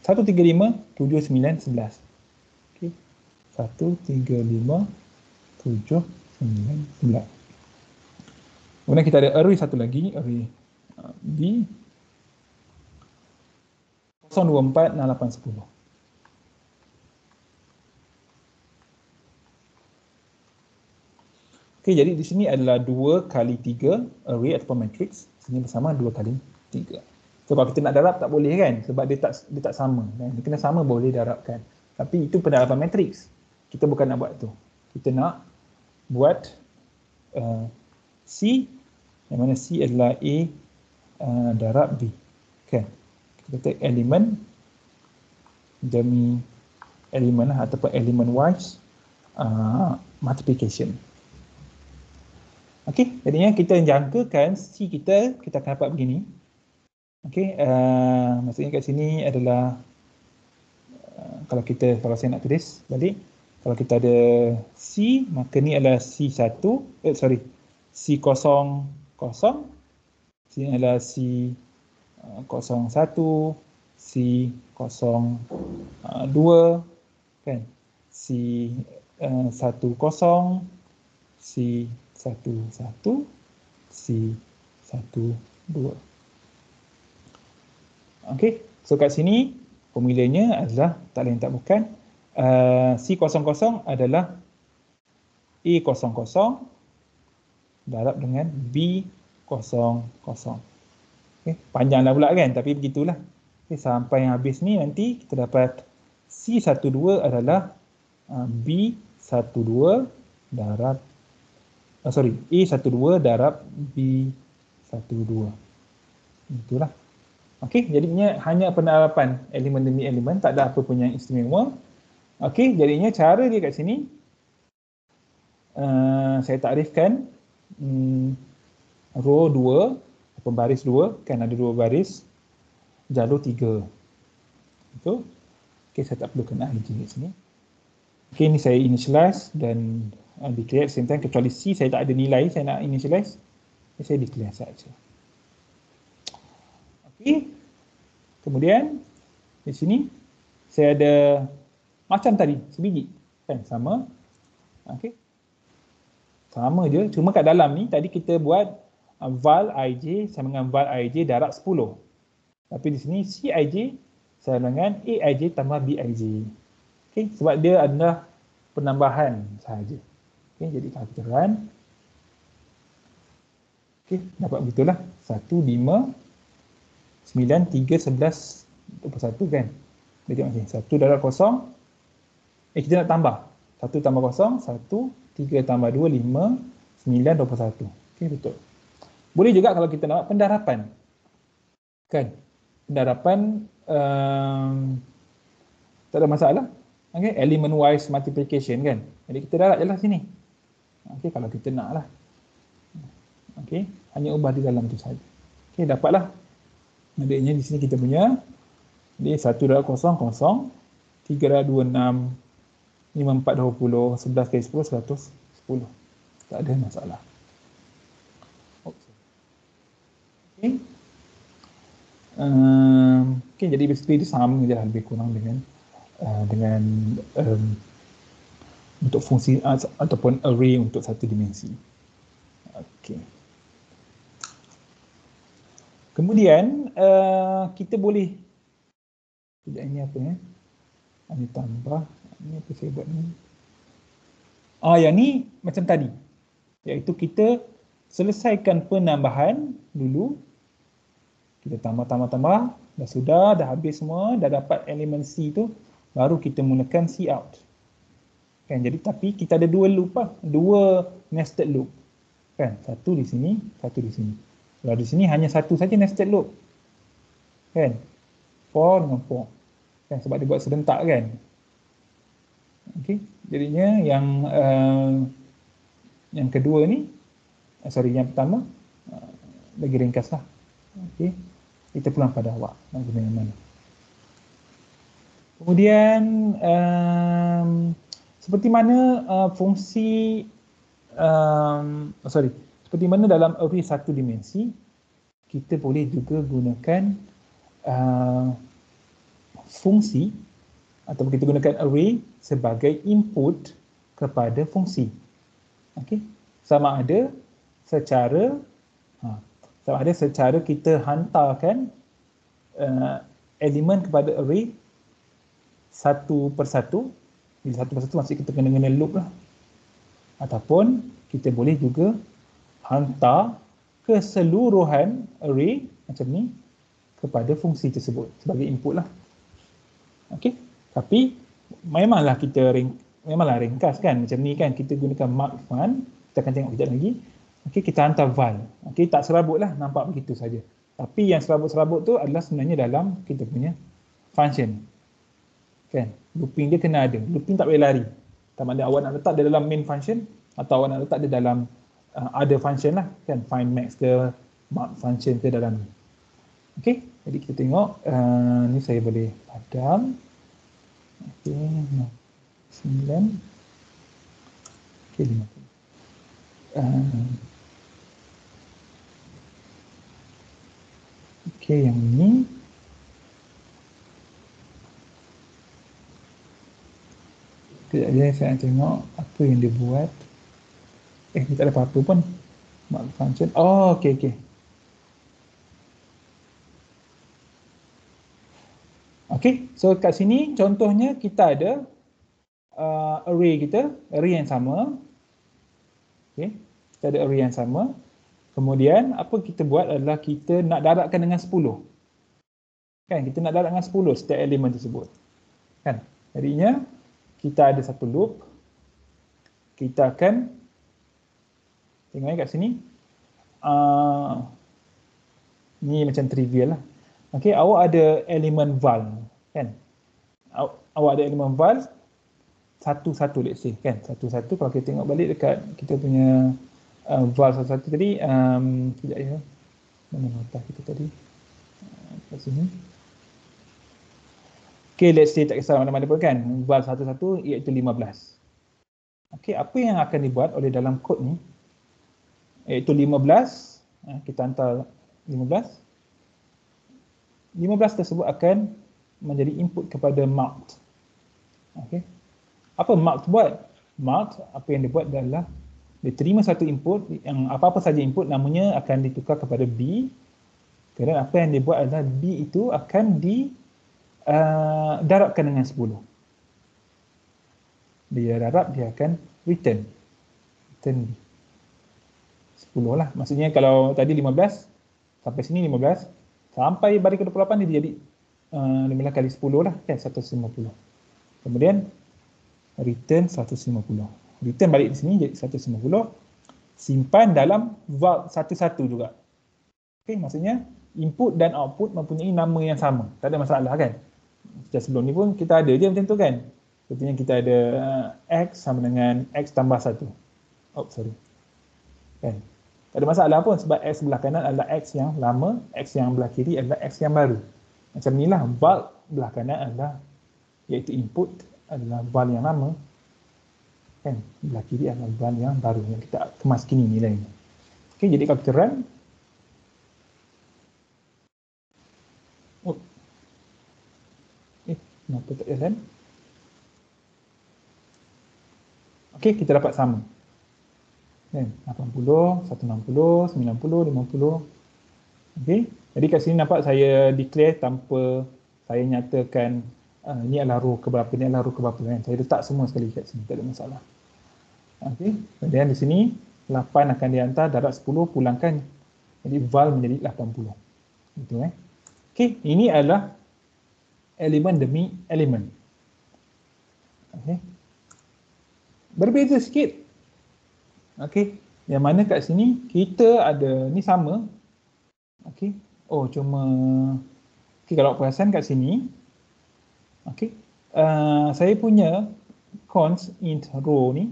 1, 3, 5, 7, 9, 11. Okey. 1, 3, 5, 7, 9, 11. Kemudian kita ada array satu lagi, array B 0, 2, 4, 6, 8, 10. Okey, jadi di sini adalah 2 kali 3 array ataupun matrix. Sini bersama 2 kali 3. So kalau kita nak darab tak boleh kan, sebab dia tak sama. Dia kena sama boleh darabkan. Tapi itu pendarapan matrix. Kita bukan nak buat tu. Kita nak buat C, yang mana C adalah A darab B. Okay. Kita kata elemen demi elemen ataupun elemen wise multiplication. Okey, jadinya kita jangkakan C kita akan dapat begini. Okey, maksudnya kat sini adalah kalau saya nak tulis balik, kalau kita ada C, maka ni adalah C1, C00, sini adalah C01, C02, kan? C10, C11, C12. Okey, so kat sini formulanya adalah tak lain tak bukan C00 adalah A00 darab dengan B00. Okay, panjanglah pula kan, tapi begitulah. Okay, sampai yang habis ni nanti kita dapat C12 adalah B12 darab A12 darab B12. Itulah. Okey, jadinya hanya penerapan elemen demi elemen, tak ada apa pun yang istimewa. Okey, jadinya cara dia kat sini saya takrifkan row 2 atau baris 2, kan ada 2 baris, jalur 3. Betul? Okey, saya tak perlu kena ig kat sini. Okey, ni saya initialize dan declare at the same time, kecuali C saya tak ada nilai saya nak initialize, saya declare saja. Okey. Kemudian di sini saya ada macam tadi, sebiji. Kan sama. Okey. Sama je, cuma kat dalam ni tadi kita buat val ij sama dengan val ij darab 10. Tapi di sini cij sama dengan aij tambah bij. Okey, sebab dia adalah penambahan sahaja. Okey, jadi kalau kita run, okey, dapat begitulah. 1, 5, 9, 3, 11, 21 kan. Dia tengok sini, 1 darab 0. Kita nak tambah. 1 tambah 0, 1, 3 tambah 2, 5, 9, 21. Okey, betul. Boleh juga kalau kita nak pendarapan. Kan? Pendarapan tak ada masalah. Okey, element wise multiplication kan. Jadi kita darab je lah sini. Okey, kalau kita nak lah. Okey, hanya ubah di dalam tu saja. Okey, dapatlah. Adanya di sini kita punya dia 1 darab 0, 0, 3 darab 2, 6, 5, 4, 20, 11 kali 10, 110. Tak ada masalah. Okey. Okey, jadi basically dia sama je lah, lebih kurang dengan untuk fungsi ataupun array untuk satu dimensi. Okey. Kemudian kita boleh, tidak, ini apa ya? Ini tambah, ini apa saya buat ni? Yang ni macam tadi, iaitu kita selesaikan penambahan dulu, kita tambah, dah habis semua, dah dapat elemen C tu, baru kita mulakan C out. Kan, jadi tapi kita ada dua loop lah, dua nested loop. Kan, satu di sini, satu di sini. Kalau di sini hanya satu saja nested loop. Kan? For dengan for. Kan, sebab dia buat serentak kan. Okey, jadinya yang kedua ni, yang pertama lagi ringkas lah. Okey, kita pulang pada awak nak guna yang mana. Kemudian seperti mana fungsi seperti mana dalam array satu dimensi, kita boleh juga gunakan fungsi atau kita gunakan array sebagai input kepada fungsi. Okey, sama ada secara kita hantarkan elemen kepada array satu persatu. Bila satu persatu maksud kita kena loop lah. Ataupun kita boleh juga hantar keseluruhan array macam ni kepada fungsi tersebut sebagai input lah. Okey, tapi memanglah ringkas kan macam ni kan, kita gunakan mark fun, kita akan tengok kejap lagi. Okey, kita hantar val. Okey, tak serabut lah, nampak begitu saja. Tapi yang serabut-serabut tu adalah sebenarnya dalam kita punya function. Kan, looping dia kena ada. Looping tak boleh lari. Sama ada awak nak letak dia dalam main function atau awak nak letak dia dalam other function lah, kan, find max ke mark function ke dalam ni. Okey, jadi kita tengok ni saya boleh padam. Okey, 9. Okey, 50. Okey, yang ni kejap je saya nak tengok apa yang dia buat. Tak ada apa-apa pun. Mark function. Oh, okey. Okey, so kat sini contohnya kita ada array yang sama. Okey, kita ada array yang sama. Kemudian apa kita buat adalah kita nak darabkan dengan 10. Kan, kita nak darab dengan 10 setiap elemen tersebut. Kan, jadinya kita ada satu loop. Kita akan tengok kat sini. Ni macam trivial lah. Okey, awak ada elemen val, kan? Awak ada elemen val satu-satu, let's say, kan? Satu-satu. Kalau kita tengok balik dekat kita punya val satu-satu tadi, sekejap ya. Mana nota kita tadi? Kat sini. Okey, let's say tak kisah mana-mana pun, kan? Val satu-satu iaitu 15. Okey, apa yang akan dibuat oleh dalam kod ni? Iaitu 15, kita hantar 15 tersebut akan menjadi input kepada marked. Okey. Apa marked buat? Marked, apa yang dia buat adalah dia terima satu input, yang apa-apa saja input namanya akan ditukar kepada B. Kemudian apa yang dia buat adalah B itu akan didarabkan dengan 10. Dia darab, dia akan return B. 10 lah. Maksudnya kalau tadi 15, sampai sini 15, sampai baris ke-28 dia jadi 15 kali 10 lah, kan, 150. Kemudian return 150. Return balik di sini jadi 150. Simpan dalam val 11 juga. Okey, maksudnya input dan output mempunyai nama yang sama. Tak ada masalah, kan? Sejak sebelum ni pun kita ada je macam tu, kan? Sepertinya kita ada X sama dengan X tambah 1. Oh, sorry. Kan? Tak ada masalah pun sebab X sebelah kanan adalah X yang lama, X yang belah kiri adalah X yang baru. Macam inilah val belah kanan adalah, iaitu input adalah val yang lama, kan? Belah kiri adalah val yang baru yang kita kemas kini nilainya. Okey, jadi kalau kita run, kenapa tak jalan? Okey, kita dapat sama. Kan? 80, 160, 90, 50. Okey. Jadi kat sini nampak saya declare tanpa saya nyatakan ni adalah row keberapa, ni adalah row keberapa, kan? Saya letak semua sekali kat sini, tak ada masalah. Okey. Kemudian di sini 8 akan dihantar, darab 10 pulangkan. Jadi val menjadi 80. Gitu, Okey, ini adalah elemen demi elemen. Okey. Berbeza sikit. Okey, yang mana kat sini kita ada ni sama. Okey. Oh, cuma okey, kalau perasan kat sini. Okey. Saya punya const int row ni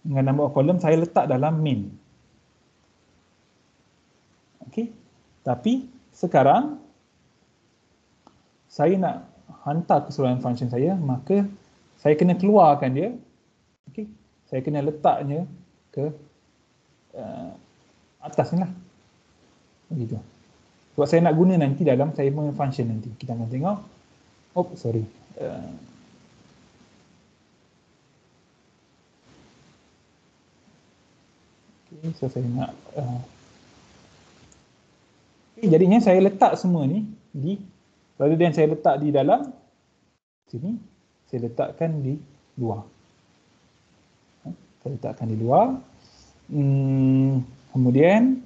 dengan number of column saya letak dalam main. Okey. Tapi sekarang saya nak hantar keseluruhan function saya, maka saya kena keluarkan dia. Okey. Saya kena letaknya ke atas ni lah. Begitu. Sebab saya nak guna nanti dalam saya punya function nanti. Kita akan tengok. Oh, sorry. Okay, so saya nak jadinya saya letak semua ni di, rather than saya letak di dalam sini, saya letakkan di luar. Saya letakkan di luar. Kemudian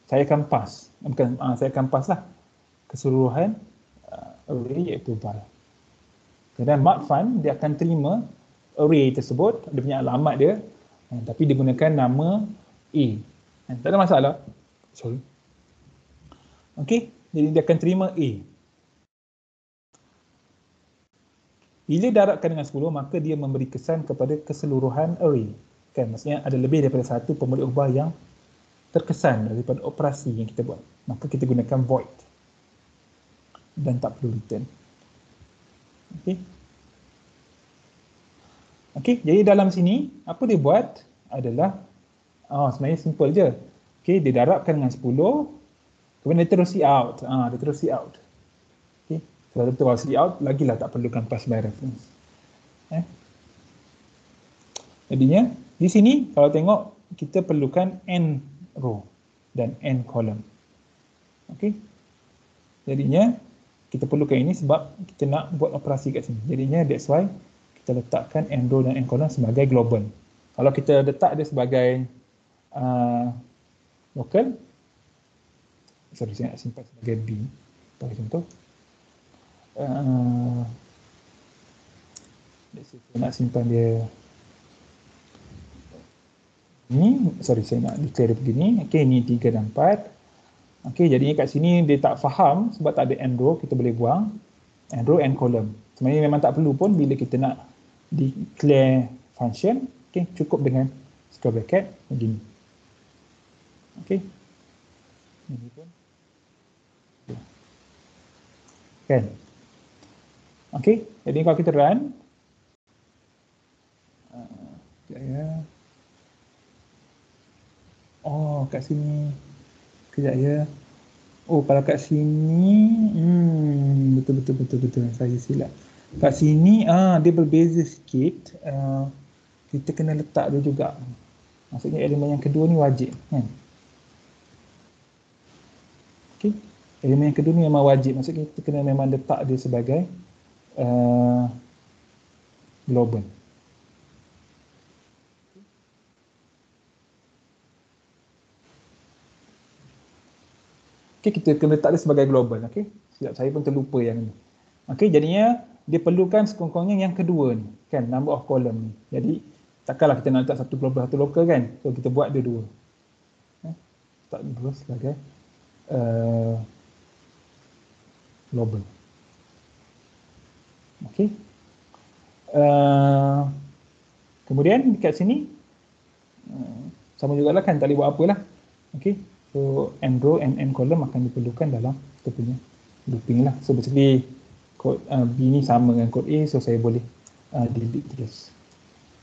saya akan pass, saya akan pass lah keseluruhan array iaitu val. Kemudian mark fun dia akan terima array tersebut, dia punya alamat dia, tapi digunakan nama A. Tak ada masalah. Sorry. Okey, jadi dia akan terima A. Bila darabkan dengan 10, maka dia memberi kesan kepada keseluruhan array. Kan, maksudnya ada lebih daripada satu pemboleh ubah yang terkesan daripada operasi yang kita buat. Maka kita gunakan void. Dan tak perlu return. Okey. Okey, jadi dalam sini, apa dia buat adalah, sebenarnya simple je. Okey, dia darabkan dengan 10, kemudian dia terus see out. Dia terus see out. Okey. Kalau betul see out, lagilah tak perlukan pass by reference. Jadinya di sini kalau tengok kita perlukan n row dan n column. Okey. Jadinya kita perlukan ini sebab kita nak buat operasi kat sini. Jadinya that's why kita letakkan n row dan n column sebagai global. Kalau kita letak dia sebagai local, sorry saya nak simpan sebagai B. Bagi contoh. Saya nak simpan dia ni, sorry saya nak declare begini. Okey, ni 3 dan 4. Okey, jadinya kat sini dia tak faham sebab tak ada n row, kita boleh buang n row and column. Sebenarnya memang tak perlu pun bila kita nak declare function. Okey, cukup dengan square bracket begini. Okey. Ini pun. Kan? Okey, jadi kalau kita run ya. Oh, kat sini. Kejap ya. Oh, kalau kat sini betul. Saya silap. Kat sini dia berbeza sikit. Kita kena letak dia juga. Maksudnya elemen yang kedua ni wajib, kan? Okey. Elemen yang kedua ni memang wajib. Maksudnya kita kena memang letak dia sebagai global. Okey, kita kena letak dia sebagai global. Okey. Silap saya pun terlupa yang ni. Okey, jadinya dia perlukan sekurang-kurangnya yang kedua ni, kan, number of column ni. Jadi takkanlah kita nak letak satu global satu local, kan? So kita buat dia dua. Letak dua sebagai global. Okey. Kemudian dekat sini sama jugalah, kan, tak boleh buat apalah. Okey. So n row and n column akan diperlukan dalam kita punya looping lah. So basically kod B ni sama dengan kod A, so saya boleh delete terus.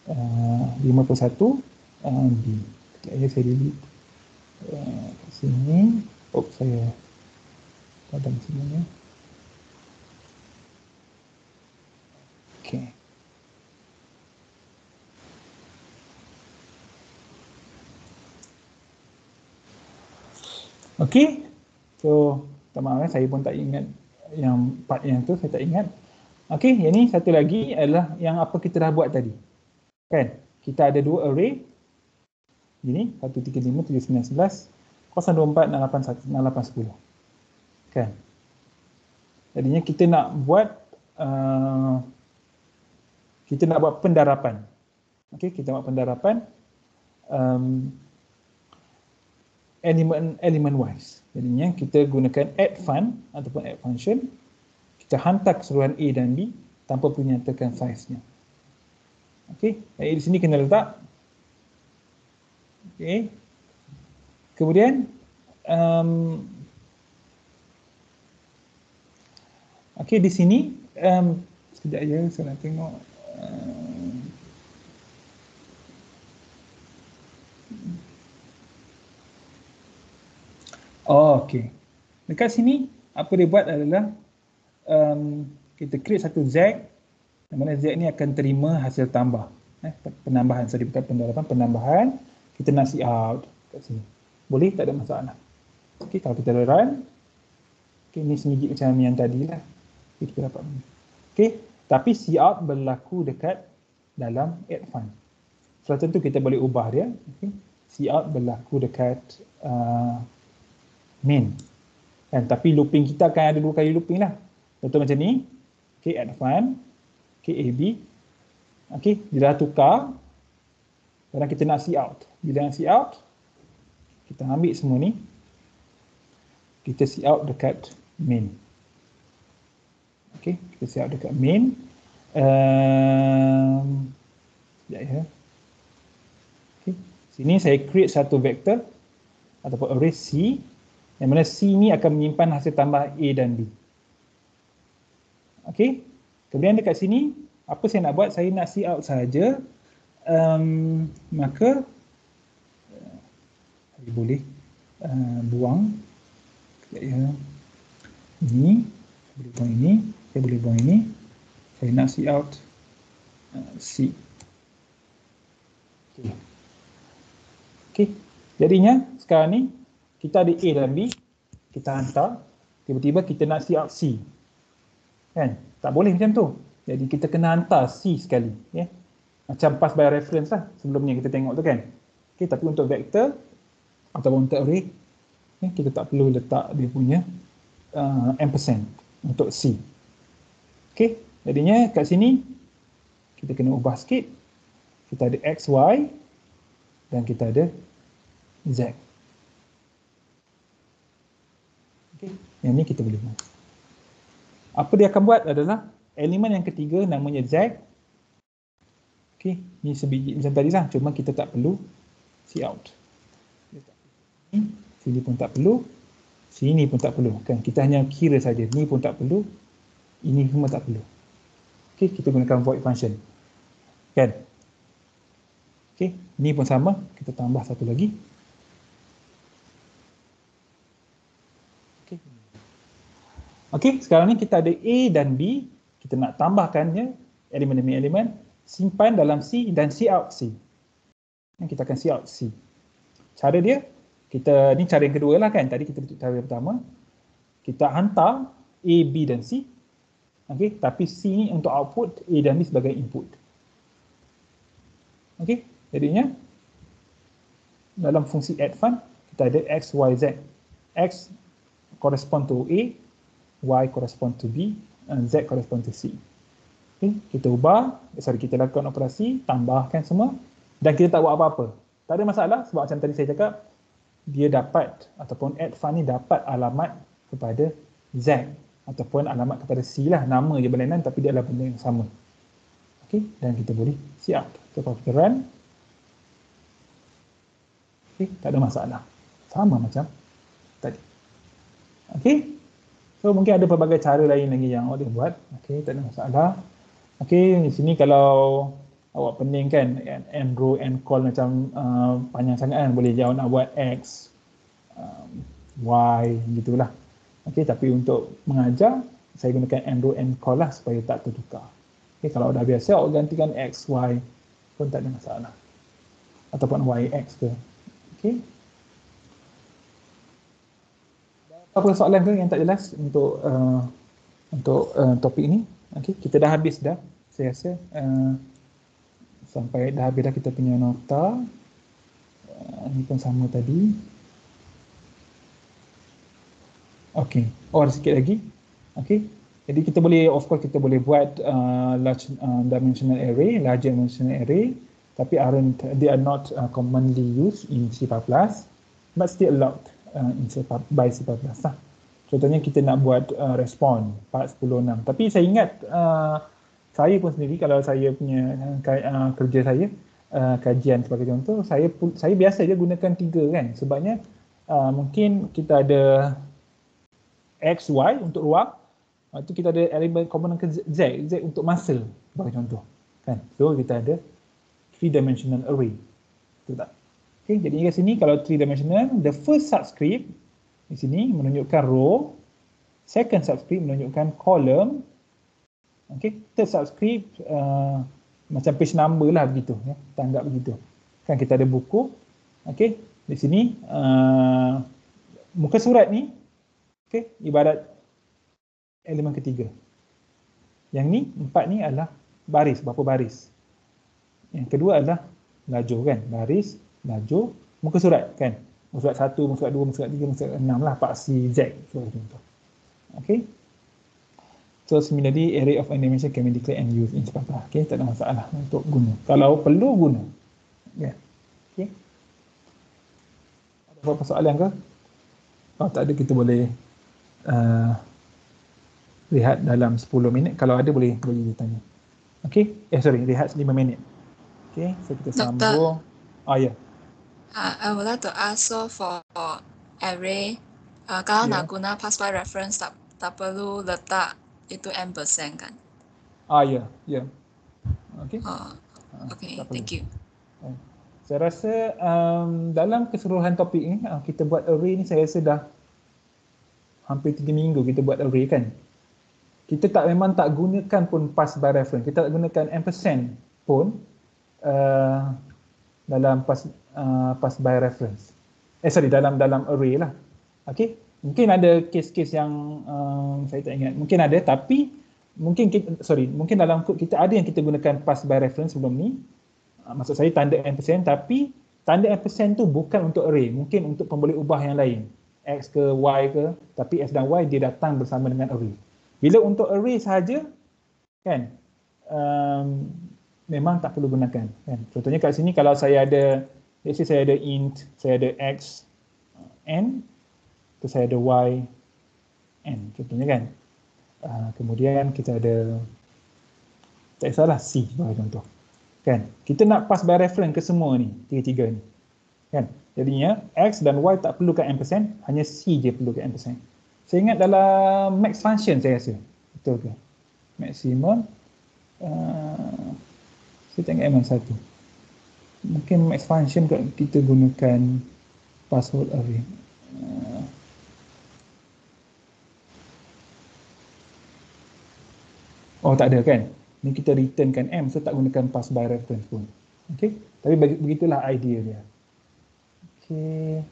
51 B. Sekejap ya, saya delete sini. Saya padam sebenarnya. Okey. Okey. So, tak maaf, saya pun tak ingat yang part yang tu, saya tak ingat. Okey, yang ni satu lagi adalah yang apa kita dah buat tadi. Kan? Kita ada dua array. Gini, 1, 3, 5, 7, 9, 11, 0, 2, 4, 6, 8, 1, 6, 8, 10. Kan? Jadinya kita nak buat pendarapan. Okey, kita buat pendarapan element wise. Jadinya kita gunakan add fun ataupun add function. Kita hantar keseluruhan A dan B tanpa perlu nyatakan size-nya. Okey, jadi di sini kena letak. Okey. Kemudian okey, di sini sekejap ya, saya nak tengok. Okey. Dekat sini apa dia buat adalah kita create satu Z, di mana Z ni akan terima hasil tambah, penambahan. Sorry, bukan pendarapan, penambahan. Kita nak cout kat sini. Boleh, tak ada masalah. Okey, kalau kita run, okey, ni semiji macam yang tadi lah. Okay, kita dapat ni. Okey, tapi cout berlaku dekat dalam add fun. So tentu kita boleh ubah dia. Okey, cout berlaku dekat main. Kan, tapi looping kita akan ada dua kali looping lah. Contoh macam ni. Okey, add fun. Okey, AB. Okey, dia dah tukar. Sekarang kita nak cout. Bila nak cout, kita ambil semua ni. Kita cout dekat main. Okey, kita cout dekat main. Sekejap ya. Okey, sini saya create satu vektor ataupun array C, yang mana C ni akan menyimpan hasil tambah A dan B. Okey, kemudian dekat sini, apa saya nak buat? Saya nak cout saja. Maka saya boleh buang. Sekejap ya. Ini, saya boleh buang ini, saya boleh buang ini. Saya nak cout C. Okay. Okay. Jadinya sekarang ni kita ada A dan B, kita hantar, tiba-tiba kita nak see out C. Kan? Tak boleh macam tu. Jadi kita kena hantar C sekali. Ya? Macam pass by reference lah sebelum ni kita tengok tu kan. Okay, tapi untuk vektor ataupun untuk array, ya, kita tak perlu letak dia punya ampersand untuk C. Okay, jadinya kat sini kita kena ubah sikit. Kita ada X, Y dan kita ada Z. Okay, yang ni kita boleh buat. Apa dia akan buat adalah elemen yang ketiga namanya Z. Okay, ni sebiji macam tadi lah, cuma kita tak perlu see out. Sini pun tak perlu, sini pun tak perlu. Kan? Kita hanya kira saja, ni pun tak perlu, ini semua tak perlu. Okay, kita gunakan void function. Kan? Okay, ni pun sama, kita tambah satu lagi. Okay. Okay, sekarang ni kita ada A dan B, kita nak tambahkannya elemen demi elemen, simpan dalam C dan see out C. Kita akan see out C. Cara dia, kita ni cara yang kedua lah kan. Tadi kita cara yang pertama. Kita hantar A, B dan C. Okay, tapi C ni untuk output, A dan B sebagai input. Okay, jadinya dalam fungsi add fun, kita ada X, Y, Z. X correspond to A, Y correspond to B, and Z correspond to C. Okay, kita ubah, kita lakukan operasi, tambahkan semua, dan kita tak buat apa-apa. Tak ada masalah sebab macam tadi saya cakap, dia dapat ataupun add fun ni dapat alamat kepada Z ataupun alamat kepada C lah. Nama je berlainan tapi dia adalah benda yang sama. Okey, dan kita boleh siap. Kita run. Okey, tak ada masalah. Sama macam tadi. Okey. So mungkin ada pelbagai cara lain lagi yang awak boleh buat. Okey, tak ada masalah. Okey, di sini kalau awak pening kan, and row and call macam panjang sangat kan, boleh jauh nak buat X, Y, gitulah. Okey, tapi untuk mengajar, saya gunakan and row and call lah supaya tak tertukar. Okey, kalau dah biasa, awak gantikan X, Y pun tak ada masalah. Ataupun Y, X ke. Okey. Apa soalan ke yang tak jelas untuk topik ni? Okey, kita dah habis dah. Saya rasa sampai dah habis dah kita punya nota. Ni pun sama tadi. Okey. Oh, ada sikit lagi. Okey. Jadi kita boleh, of course kita boleh buat large dimensional array, large dimensional array, tapi they are not commonly used in C++, but still allowed by C++ lah. Contohnya kita nak buat respon part 10.6. Tapi saya ingat saya pun sendiri kalau saya punya kerja saya kajian sebagai contoh, saya biasa je gunakan 3 kan. Sebabnya mungkin kita ada X, Y untuk ruang. Lepas tu kita ada elemen komponen Z untuk masa sebagai contoh. Kan? So kita ada 3-dimensional array. Betul tak? Okay, jadi kat sini kalau 3-dimensional, the first subscript di sini menunjukkan row, second subscript menunjukkan column, okay, third subscript macam page number lah begitu, ya, kita anggap begitu. Kan kita ada buku, okay, di sini muka surat ni, okay, ibarat elemen ketiga. Yang ni, 4 ni adalah baris, berapa baris. Yang kedua adalah lajur kan, baris, lajur, muka surat kan. Muka surat 1, muka surat 2, muka surat 3, muka surat 6 lah, Pak C, Z. Contoh. Okay. So similarly, array of dimension can be declared and used in C++. Okay, tak ada masalah untuk guna. Kalau perlu guna. Yeah. Okay. Ada apa-apa soalan ke? Kalau tak ada, kita boleh rehat dalam 10 minit. Kalau ada, boleh ditanya. Okay. Rehat 5 minit. Okay, so kita sambung. Ya. I would like to ask, so for array, kalau nak guna pass by reference, tak perlu letak itu ampersand kan? Ya. Okay. Okay, thank you. Saya rasa dalam keseluruhan topik ni, kita buat array ni saya rasa dah hampir 3 minggu kita buat array kan. Kita memang tak gunakan pun pass by reference. Kita tak gunakan ampersand pun dalam pass by reference. Dalam array lah. Okey, mungkin ada kes-kes yang saya tak ingat. Mungkin ada, tapi mungkin dalam kod kita ada yang kita gunakan pass by reference sebelum ni. Maksud saya tanda ampersand, tapi tanda ampersand tu bukan untuk array, mungkin untuk pemboleh ubah yang lain, X ke Y ke, tapi X dan Y dia datang bersama dengan array. Bila untuk array sahaja, kan, memang tak perlu gunakan. Kan? Contohnya kat sini kalau saya ada, let's say saya ada int, saya ada X, N, terus saya ada Y, N, contohnya kan. Kemudian kita ada, tak kisahlah C, contoh. Kan? Kita nak pass by reference ke semua ni, tiga-tiga ni. Kan? Jadinya X dan Y tak perlukan ampersand, hanya C je perlukan ampersand. Saya ingat dalam max function saya rasa. Betul ke? Maximum saya tak ingat M1. Mungkin max function kita gunakan password array. Oh tak ada kan? Ni kita returnkan M, so tak gunakan pass by reference pun. Okay? Tapi begitulah idea dia. Okay.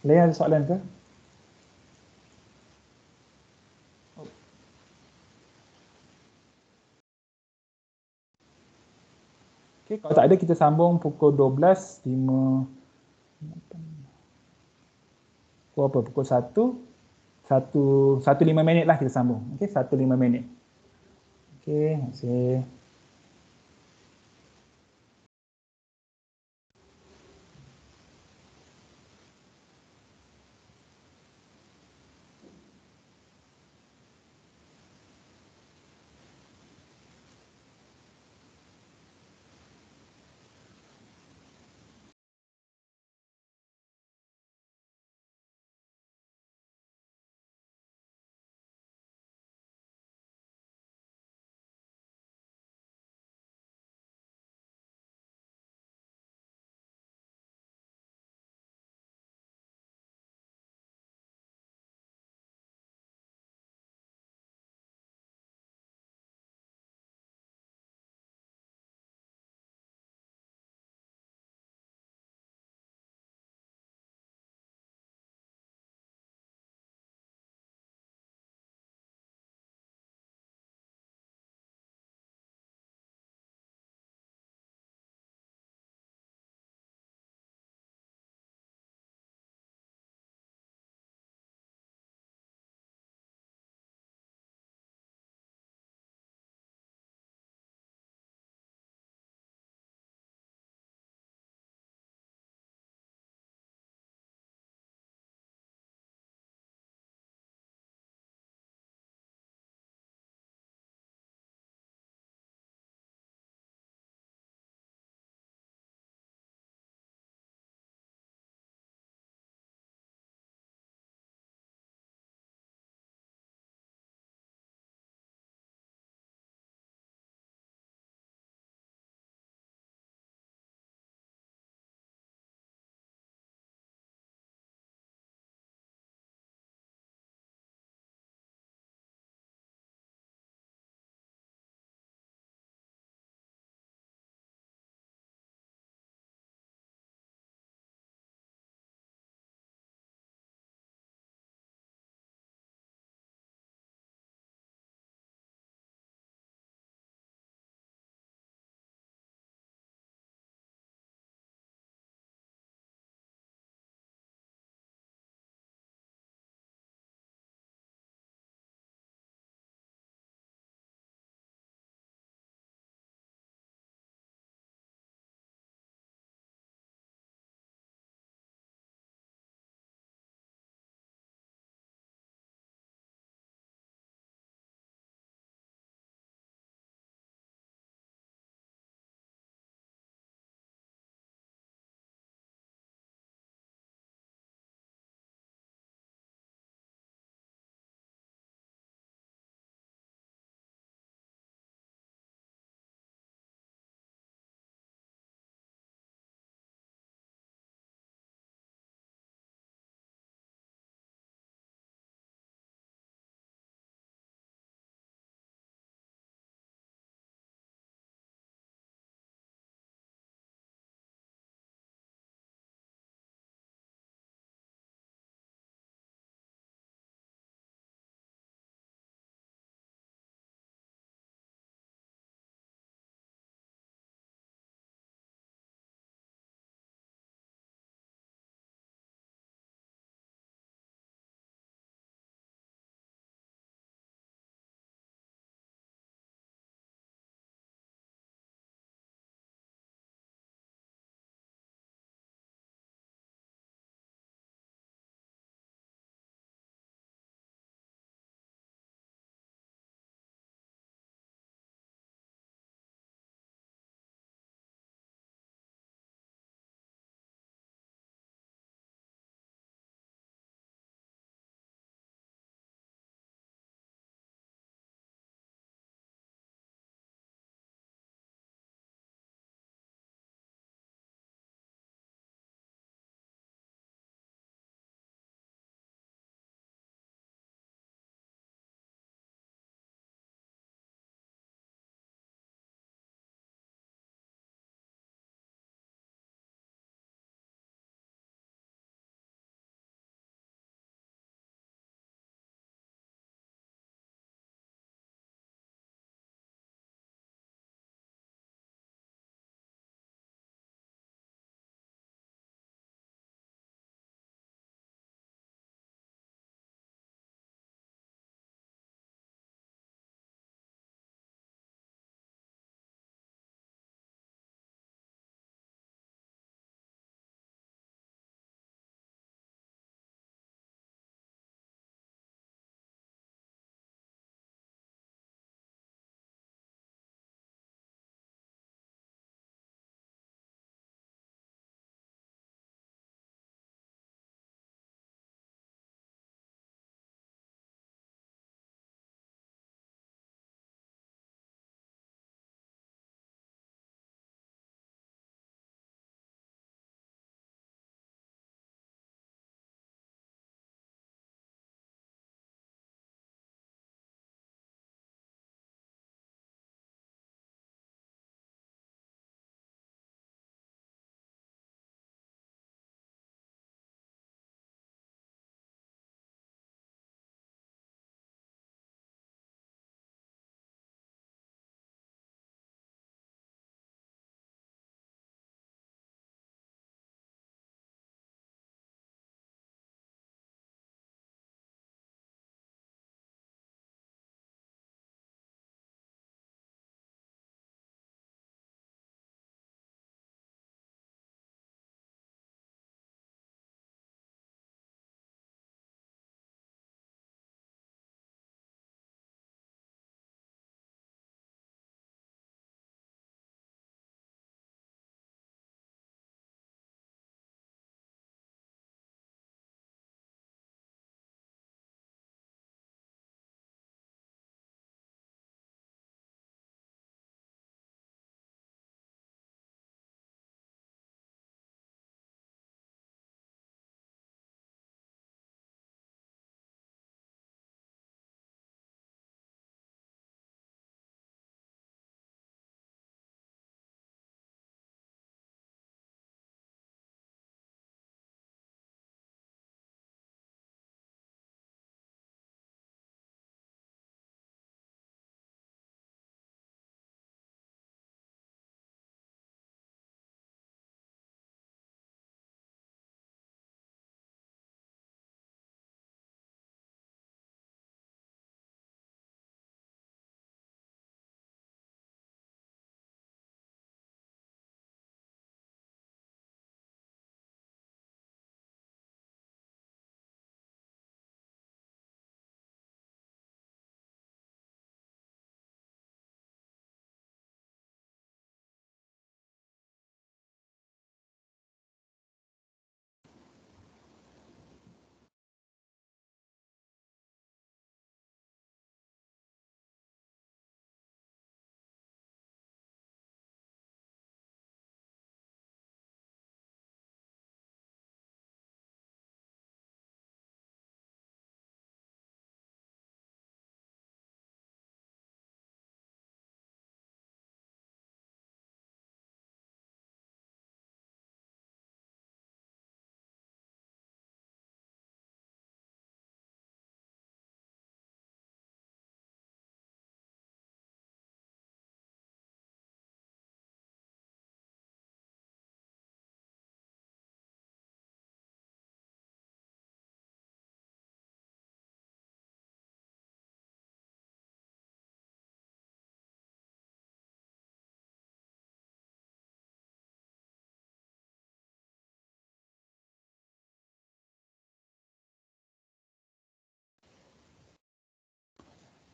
Lain ada soalan ke? Okay, kalau tak ada kita sambung pukul 12.5. Pukul 1:05 lah kita sambung. Okay, 1:05. Okay, terima kasih.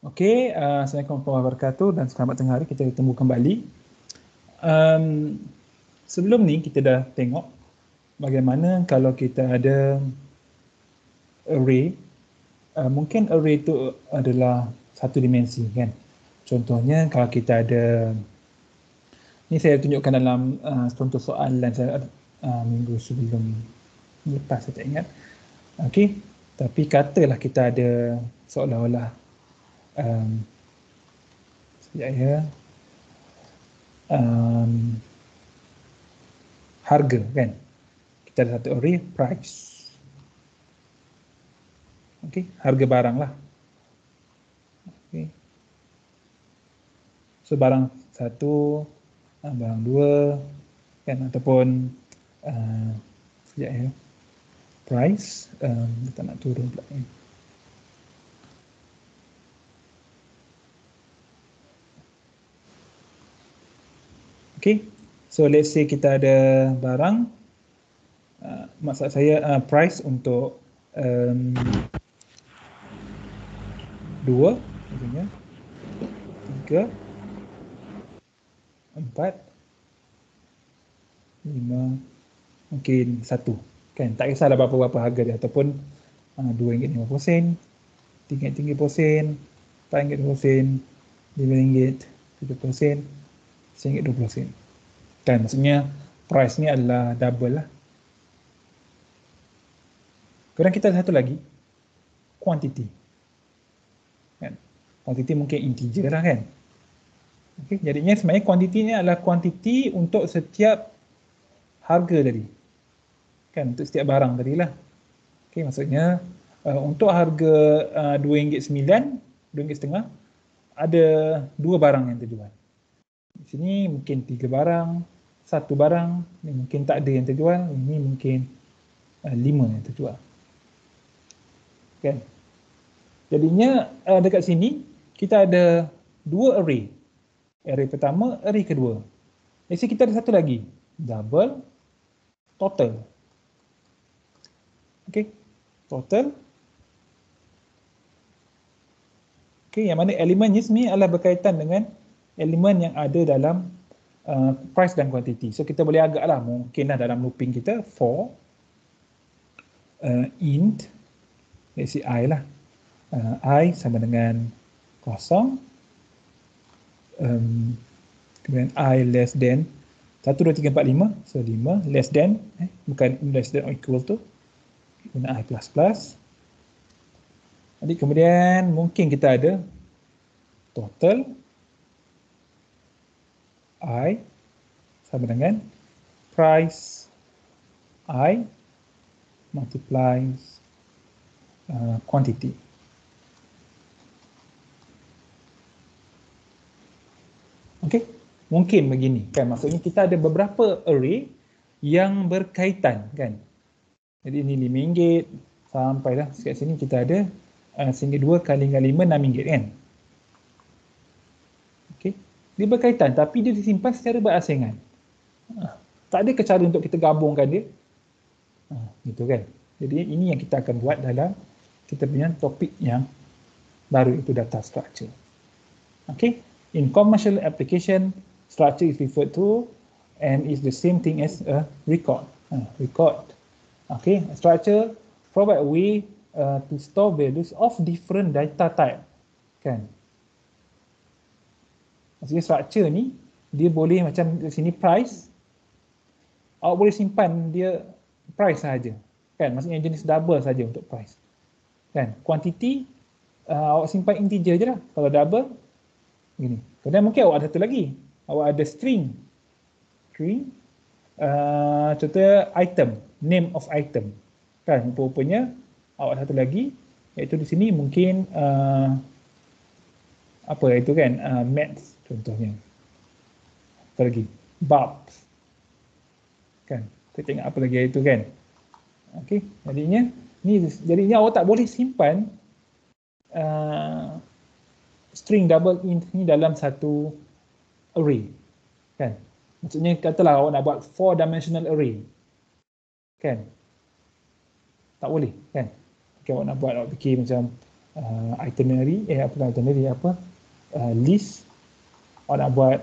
Okey, Assalamualaikum warahmatullahi wabarakatuh dan selamat tengah hari, kita bertemu kembali. Sebelum ni kita dah tengok bagaimana kalau kita ada array, mungkin array itu adalah satu dimensi kan. Contohnya kalau kita ada, ni saya tunjukkan dalam contoh soalan saya minggu sebelum lepas, saya tak ingat. Okey, tapi katalah kita ada seolah-olah sekejap ya, harga kan. Kita ada satu array price. Okey, harga barang lah. Okey. So barang satu, barang dua kan, ataupun sekejap ya, price, kita nak turun pula ni. Okay, so let's say kita ada barang, maksud saya price untuk 2, maksudnya 3, 4, 5, mungkin 1 kan, tak kisahlah berapa harga dia, ataupun RM2.50, RM3.30, RM4.20, RM5, RM7, RM1.20 kan, maksudnya price ni adalah double lah. Kemudian kita ada satu lagi, quantity kan, quantity mungkin integer lah kan. Okay, jadinya sebenarnya quantity ni adalah quantity untuk setiap harga tadi kan, untuk setiap barang tadi lah. Okay, maksudnya untuk harga RM2.9, RM2.50, ada 2 barang yang terjual. Di sini mungkin 3 barang, 1 barang, ini mungkin tak ada yang terjual, ini mungkin 5 yang terjual. Kan? Jadinya dekat sini kita ada 2 array. Array pertama, array kedua. Jadi kita ada satu lagi, double, total. Okey, total. Okey, yang mana elemen ni adalah berkaitan dengan elemen yang ada dalam price dan quantity. So kita boleh agaklah, mungkinlah dalam looping kita for int, let's say I lah, I sama dengan 0, kemudian I less than 1, 2, 3, 4, 5, so 5 less than, bukan less than or equal to, kemudian I plus plus. Jadi kemudian mungkin kita ada total I sama dengan price I multiplies quantity. Okey, mungkin begini kan, maksudnya kita ada beberapa array yang berkaitan kan. Jadi ini RM5 sampailah sekat sini kita ada RM2 kali dengan 5, RM6 kan. Okey, dia berkaitan tapi dia disimpan secara berasingan. Tak ada cara untuk kita gabungkan dia. Gitu kan. Jadi ini yang kita akan buat dalam kita punya topik yang baru, itu data structure. Okay, in commercial application, structure is referred to and is the same thing as a record. Record. Okay, structure provide a way to store values of different data type. Kan? Maksudnya structure ni dia boleh macam di sini price, awak boleh simpan dia price saja. Kan? Maksudnya jenis double saja untuk price. Kan? Quantity awak simpan integer je lah. Kalau double gini. Kemudian mungkin awak ada satu lagi. Awak ada string. String contohnya item, name of item. Kan? Rupanya awak satu lagi, iaitu di sini mungkin apa itu kan, maths contohnya. Apa lagi? Bulbs. Kan? Kita tengok apa lagi itu kan. Okey, jadinya awak tak boleh simpan string double int ni dalam satu array. Kan? Maksudnya katalah awak nak buat 4-dimensional array. Kan? Tak boleh kan? Okay, awak nak buat, awak fikir macam itinerary, list. Awak nak buat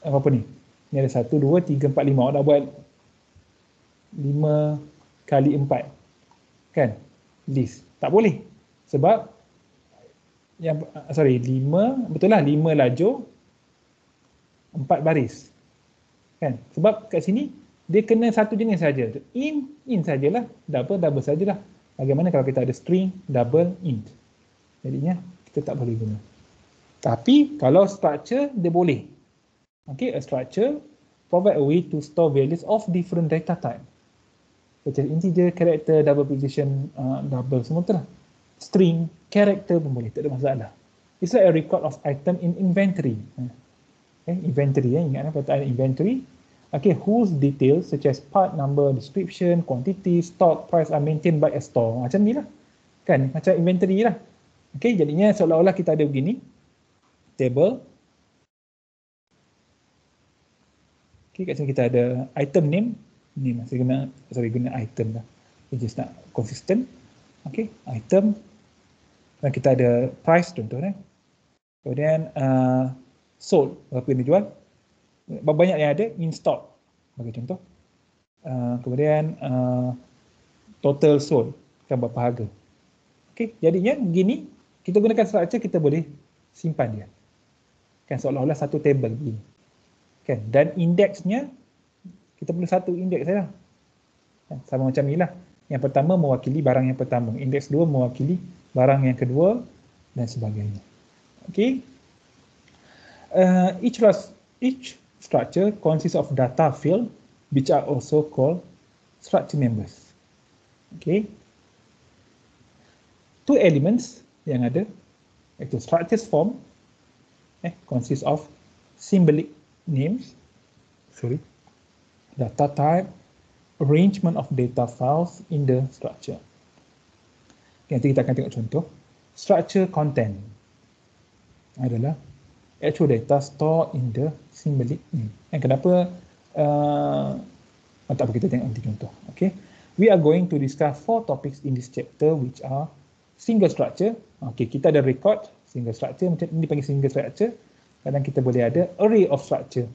apa ni? Ni ada 1, 2, 3, 4, 5. Awak nak buat 5 kali 4. Kan? List. Tak boleh. Sebab 5, betul lah, 5 lajur, 4 baris. Kan? Sebab kat sini dia kena satu jenis saja. In sajalah, double sajalah. Bagaimana kalau kita ada string double int? Jadinya kita tak boleh guna. Tapi kalau structure dia boleh. Okay, a structure provide a way to store values of different data type. Such as integer, character, double precision, double, semua tu lah. String, character pun boleh, tak ada masalah. It's like a record of item in inventory. Okay, inventory, ingat perkataan inventory. Okay, whose details such as part number, description, quantity, stock, price are maintained by a store. Macam ni lah. Kan, macam inventory lah. Okay, jadinya seolah-olah kita ada begini. Table. Okay, kat sini kita ada item name. Ni masih guna item lah. Which is not consistent. Okay, item. Dan kita ada price contohnya. Kemudian sold, berapa yang dijual. Berapa banyak yang ada in stock, bagi contoh. Kemudian total sold, kan berapa harga. Okay, jadinya begini, kita gunakan structure, kita boleh simpan dia. Kan seolah-olah satu table begini. Kan, dan indeksnya, kita perlu satu indeks saja. Kan, sama macam ni lah. Yang pertama mewakili barang yang pertama, indeks 2 mewakili barang yang kedua, dan sebagainya. Okay. Each structure consists of data field, which are also called structure members. Okay. 2 elements yang ada, iaitu structures form, consists of symbolic names, data type, arrangement of data files in the structure. Okay, nanti kita akan tengok contoh. Structure content adalah actual data stored in the symbolic name. Kenapa? Tak apa, kita tengok nanti contoh. Okay. We are going to discuss 4 topics in this chapter, which are single structure. Okay, kita ada record single structure, macam ini dipanggil single structure. Kadang kita boleh ada array of structure.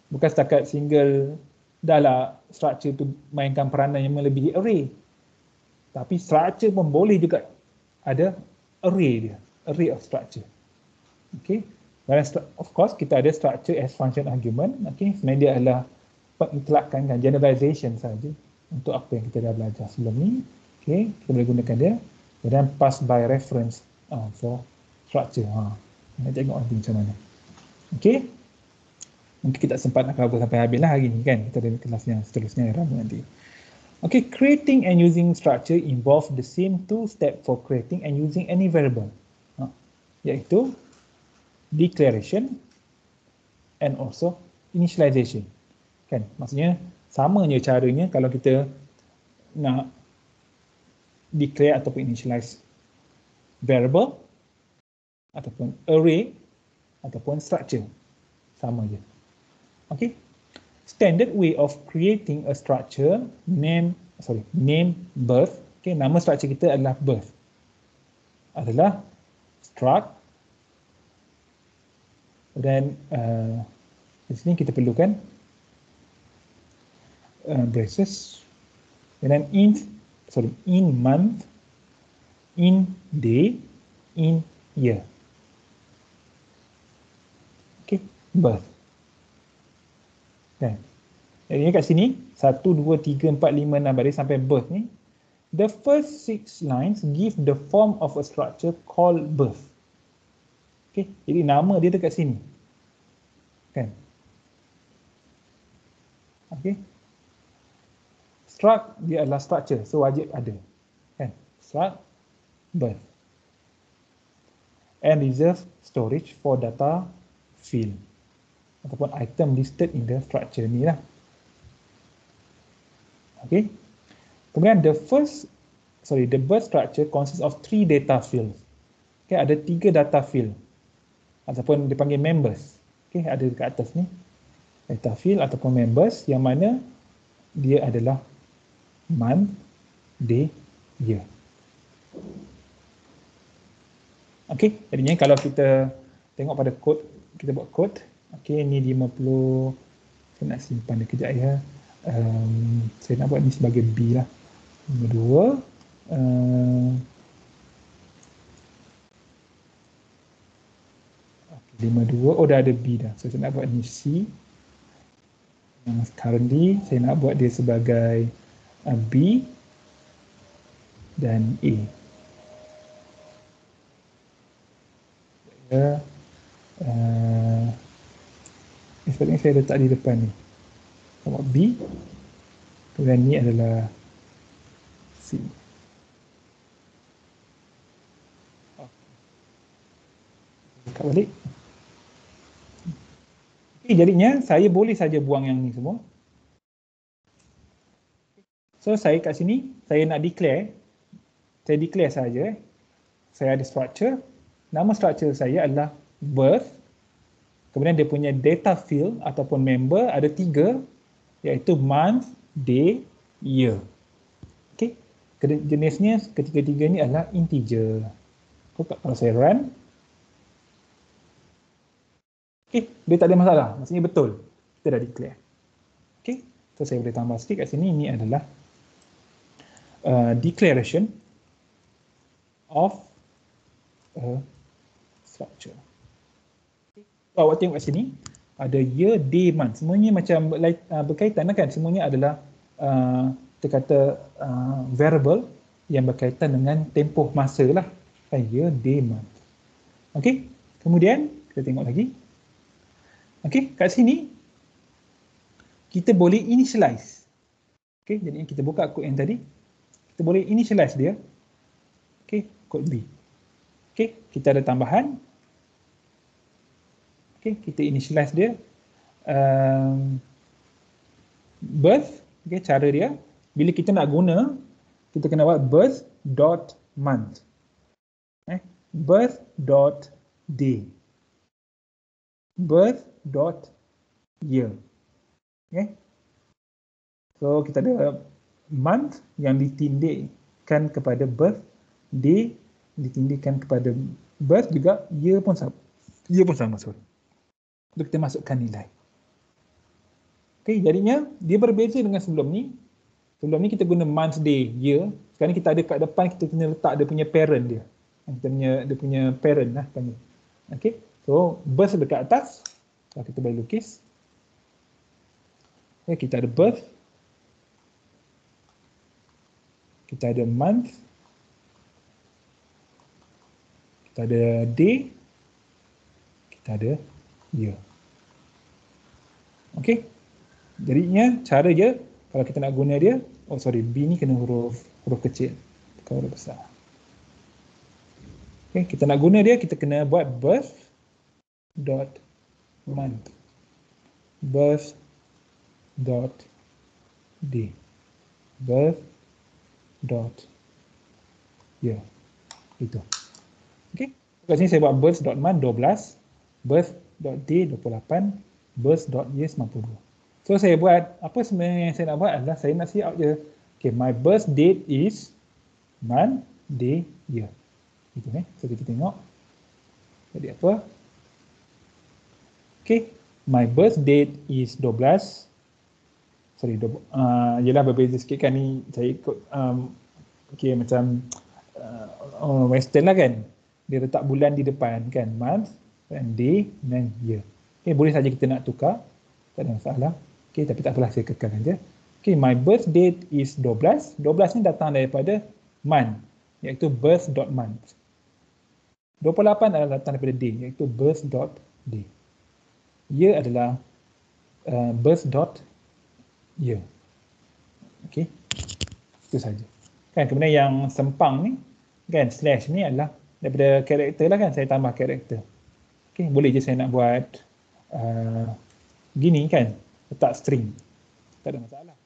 Bukan setakat single, dah lah structure tu mainkan peranan yang melebihi array. Tapi structure pun boleh juga ada array dia, array of structure. Okay. Dan of course kita ada structure as function argument. Okay. Sebenarnya dia adalah pengitlakan, generalization saja untuk apa yang kita dah belajar sebelum ni. Okay. Kita boleh gunakan dia. Dan pass by reference for structure. Kita tengok nanti macam mana. Okay. Mungkin kita sempat nak cover sampai habis lah hari ni kan. Kita ada kelas yang seterusnya yang ramai nanti. Okay, creating and using structure involve the same 2 steps for creating and using any variable. Iaitu declaration and also initialization. Kan? Maksudnya samanya caranya kalau kita nak declare ataupun initialize variable ataupun array ataupun structure. Sama je. Okay. Standard way of creating a structure name birth. Okay, nama structure kita adalah birth. Adalah struct. Dan di sini kita perlukan braces. Dan in month, in day, in year. Okay, birth. Kan? Jadi kat sini 1, 2, 3, 4, 5, 6 baris sampai birth ni. The first 6 lines give the form of a structure called birth. Okay, jadi nama dia dekat sini. Kan? Okay. Struct dia adalah structure, so wajib ada. Kan? Struct birth. And reserve storage for data field ataupun item listed in the structure ni lah. Okay. Kemudian the birth structure consists of 3 data fields. Okay, ada 3 data field ataupun dipanggil members. Okay, ada dekat atas ni. Data field ataupun members yang mana dia adalah month, day, year. Okey, jadinya kalau kita tengok pada kod, kita buat kod. Okey, ni 50. Saya nak simpan dia kejap ya. Saya nak buat ni sebagai B lah. 52. 52. Oh, dah ada B dah. So, saya nak buat ni C. Yang currently, saya nak buat dia sebagai B dan A. Ya. Sepatutnya saya letak di depan ni. Saya buat B. Kemudian ni adalah C. Buka balik. Okay, jadinya saya boleh saja buang yang ni semua. So saya kat sini, saya nak declare. Saya declare saja. Saya ada structure. Nama structure saya adalah birth. Kemudian dia punya data field ataupun member ada 3, iaitu month, day, year. Okay. Jenisnya ketiga-tiga ni adalah integer. Kalau saya run, okay, dia tak ada masalah. Maksudnya betul. Kita dah declare. Okay. So saya boleh tambah sikit kat sini. Ini adalah declaration of a structure. So, awak tengok kat sini. Ada year, day, month. Semuanya macam berkaitan kan. Semuanya adalah kita kata variable yang berkaitan dengan tempoh masa lah. Year, day, month. Okay. Kemudian kita tengok lagi. Okay, kat sini kita boleh initialize. Okay, jadi kita buka kod yang tadi. Kita boleh initialize dia. Okay, kod B. Okay, kita ada tambahan. Okay, kita initialize dia. Birth, okay, cara dia. Bila kita nak guna, kita kena buat birth.month. Birth.day. Birth.year. Okay. So kita ada month yang ditindikkan kepada birth, day ditindikkan kepada birth juga, year pun sama. Year pun sama, sorry. Untuk kita masukkan nilai. Okay, jadinya dia berbeza dengan sebelum ni. Sebelum ni kita guna month, day, year. Sekarang kita ada kat depan, kita kena letak dia punya parent dia. Dia punya parent lah panggil. Okay. So, birth dekat atas. Kalau kita boleh lukis. Okay, kita ada birth. Kita ada month. Kita ada day. Kita ada year. Okay. Jadinya cara dia, kalau kita nak guna dia, B ni kena huruf kecil. Bukan huruf besar. Okay, kita nak guna dia, kita kena buat birth dot month, birth dot day, birth dot year. Itu. Okay. Kat sini saya buat birth dot month 12, birth dot day 28, birth dot year 92. So saya buat apa sebenarnya yang saya nak buat adalah saya nak see out je. Okay, my birth date is month, day, year. Itu So kita tengok. Jadi apa? Okay, my birth date is 12. Sorry, yelah berbeza sikit kan ni saya ikut okay, macam western lah kan. Dia letak bulan di depan kan, month and day dan year. Okay, boleh saja kita nak tukar, tak ada masalah. Okay, tapi tak apalah, saya kekalkan je. Okay, my birth date is 12. 12 ni datang daripada month, iaitu birth.month. 28 adalah datang daripada day, iaitu birth.day. Year adalah birth.year. Okay, itu saja. Kan, kemudian yang sempang ni, kan, slash ni adalah daripada karakter lah kan, saya tambah karakter. Okay, boleh je saya nak buat gini kan, letak string. Tak ada masalah.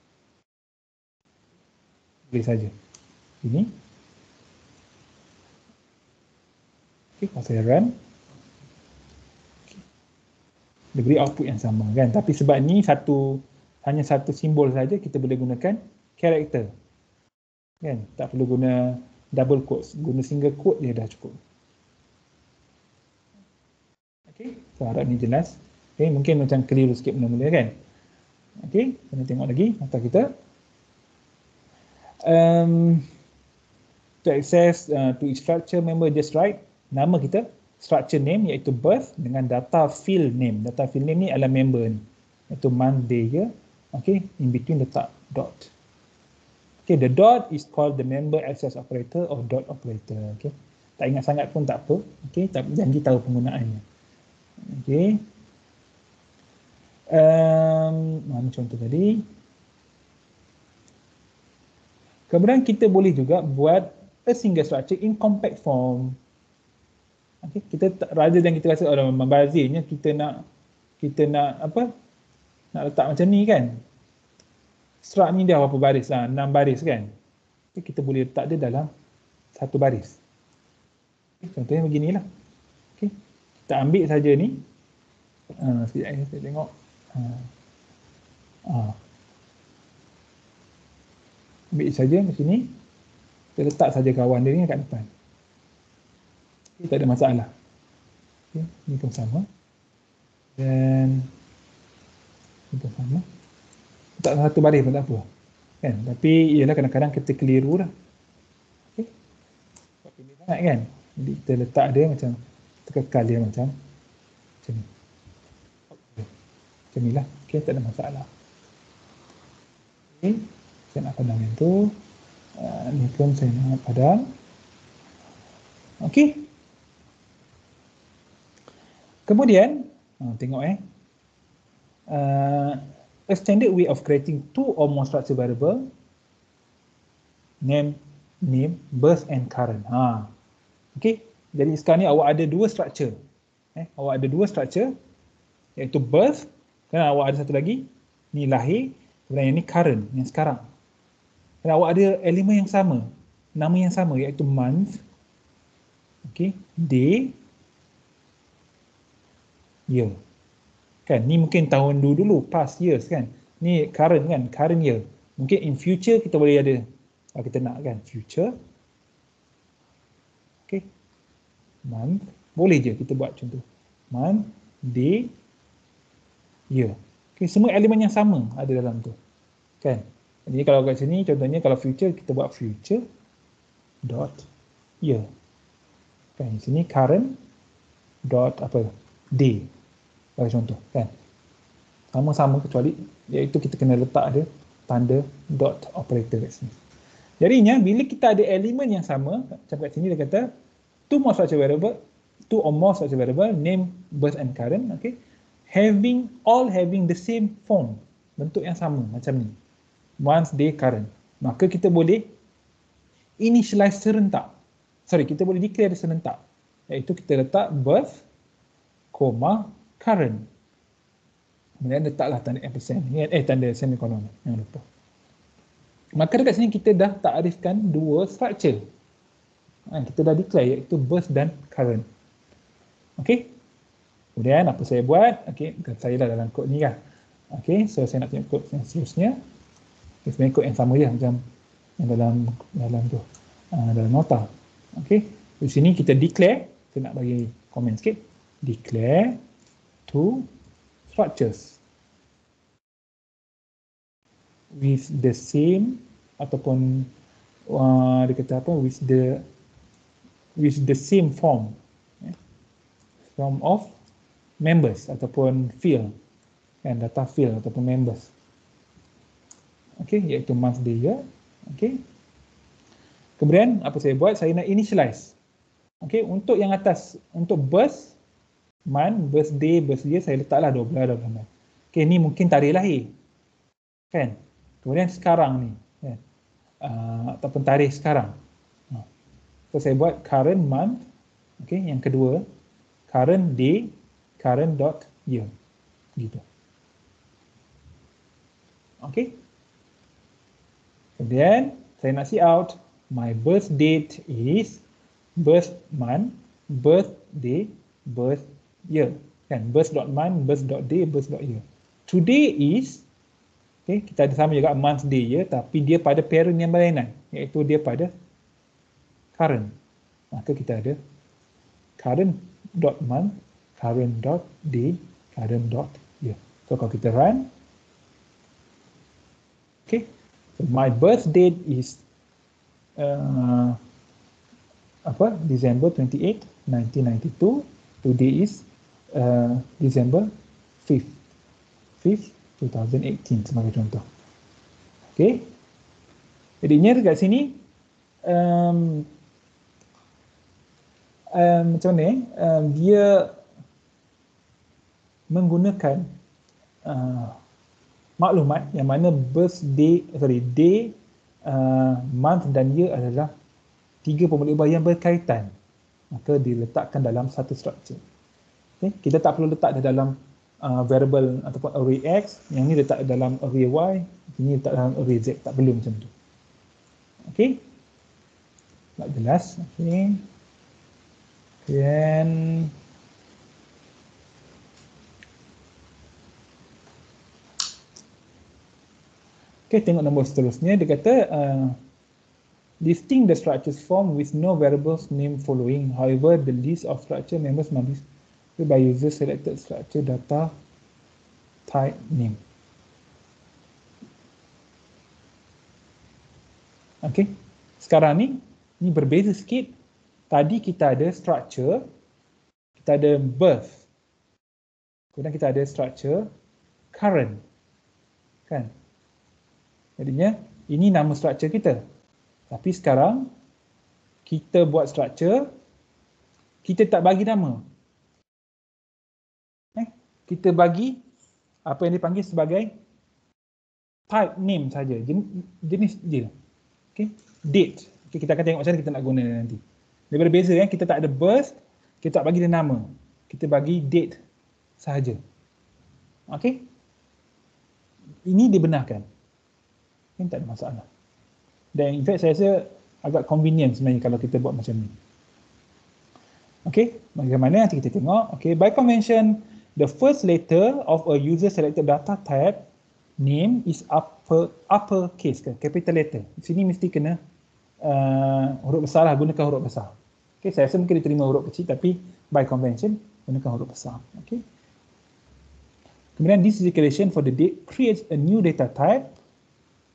Boleh saja. Ini. Okay, kalau saya run. Dia beri output yang sama kan, tapi sebab ni hanya satu simbol saja, kita boleh gunakan karakter kan, tak perlu guna double quotes, guna single quote dia dah cukup. Aku harap ni jelas. Okay, mungkin macam keliru sikit mula-mula kan. Okay, kena tengok lagi mata kita. To access to structure member just right, nama kita, structure name iaitu birth dengan data field name. Data field name ni adalah member ni, iaitu month, day, year. Okay, in between letak dot. Okay, the dot is called the member access operator or dot operator. Okay, tak ingat sangat pun tak apa. Okay, tak janji tahu penggunaannya. Okay, mana contoh tadi. Kemudian kita boleh juga buat a single structure in compact form. Okay, kita rather than kita rasa membazirnya, kita nak apa? Nak letak macam ni kan. Struct ni dia berapa baris lah? 6 baris kan. Okay, kita boleh letak dia dalam satu baris. Okay, contohnya beginilah. Okay, kita ambil saja ni. Sekejap saya tengok. Ambil saja macam ni. Kita letak saja kawan dia ni kat depan. Okay, tak ada masalah. Okay, ni pun sama. Dan ni pun sama. Tak satu baris pun tak apa. Kan? Tapi ialah kadang-kadang kita keliru lah. Okay. Sebab pendek sangat kan. Jadi kita letak dia macam, terkekal dia macam ni. Macam ni lah. Okay, tak ada masalah. Okay. Saya nak padam yang tu. Ni pun saya nak padam. Okey. Kemudian, tengok a standard way of creating two or more structure variable, name, birth and current. Okey. Jadi sekarang ni awak ada dua structure. Awak ada dua structure, iaitu birth, dan awak ada satu lagi, ni lahir, kemudian yang ni current, yang sekarang. Dan awak ada elemen yang sama, nama yang sama, iaitu month, okay, day, year. Kan, ni mungkin tahun dulu, past years kan. Ni current kan, current year. Mungkin in future kita boleh ada, kalau kita nak kan, future. Okay, month, boleh je kita buat contoh. Month, day, year. Okay, semua elemen yang sama ada dalam tu. Kan. Jadi kalau kat sini contohnya kalau future kita buat future dot year. Kan, di sini current dot apa? Day. Bagi contoh kan. Sama-sama kecuali iaitu kita kena letak ada tanda dot operator kat sini. Jadinya bila kita ada elemen yang sama, macam kat sini dia kata two or more structure variable, name, birth and current, okay? All having the same form, bentuk yang sama macam ni. Month, day, current. Maka kita boleh initialize serentak. Kita boleh declare serentak. Iaitu kita letak birth, current. Kemudian letaklah tanda ampersand. Tanda semicolon. Jangan lupa. Maka dekat sini kita dah takrifkan dua structure. Kita dah declare iaitu birth dan current. Okey. Kemudian apa saya buat? Okey, saya dah dalam kod ni kan. Okey, so saya nak tengok kod yang seterusnya. Sebenarnya kod yang sama je macam yang dalam tu, dalam nota. Okey, di sini kita declare, saya nak bagi komen sikit, declare two structures with the same ataupun dia kata apa, with the same form, form of members ataupun field, kan, data field ataupun members. Okey, iaitu month, day, year. Okey. Kemudian apa saya buat? Saya nak initialize. Okey, untuk yang atas, untuk birth, month, birthday, birth year, saya letaklah 12. Okey, ni mungkin tarikh lahir. Kan? Kemudian sekarang ni, kan? Ataupun tarikh sekarang. So saya buat current month, okey, yang kedua, current day, current dot year. Gitu. Okey. Kemudian saya nak see out my birth date is birth month, birth day, birth year. Kan, birth dot month, birth dot day, birth dot year. Today is, okay, kita ada sama juga month, day, year, tapi dia pada parent yang berlainan, iaitu dia pada current. Maka kita ada current dot month, current dot day, current dot year. So kalau kita run, okay, so my birth date is December 28, 1992. Today is December 5th, 2018 sebagai contoh. Okay. Jadinya dekat sini macam mana dia menggunakan maklumat yang mana day, month dan year adalah 3 pemboleh ubah yang berkaitan, maka diletakkan dalam satu struktur. Okay? Kita tak perlu letak di dalam variable ataupun array X, yang ni letak dalam array Y, ini letak dalam array Z, tak perlu macam tu. Okey, tak jelas. Okey, dan tengok nombor seterusnya. Dia kata listing the structures form with no variables name following. However, the list of structure members must be by user selected structure data type name. Okey, sekarang ni berbeza sikit. Tadi kita ada structure, kita ada birth, kemudian kita ada structure current, kan? Jadinya ini nama structure kita. Tapi sekarang kita buat structure, kita tak bagi nama. Kita bagi apa yang dipanggil sebagai type name saja, jenis dia. Okay. Date. Okay, kita akan tengok macam mana kita nak guna nanti. Dia berbeza kan, kita tak ada birth, kita tak bagi dia nama. Kita bagi date sahaja. Okey. Ini dibenarkan. Ini tak ada masalah. Dan in fact saya rasa agak convenient sebenarnya kalau kita buat macam ni. Okey, bagaimana nanti kita tengok. Okey, by convention, the first letter of a user selected data type name is upper case, capital letter. Di sini mesti kena huruf besar lah, gunakan huruf besar. Okay, saya rasa mungkin diterima huruf kecil, tapi by convention gunakan huruf besar. Okay. Kemudian this declaration for the date creates a new data type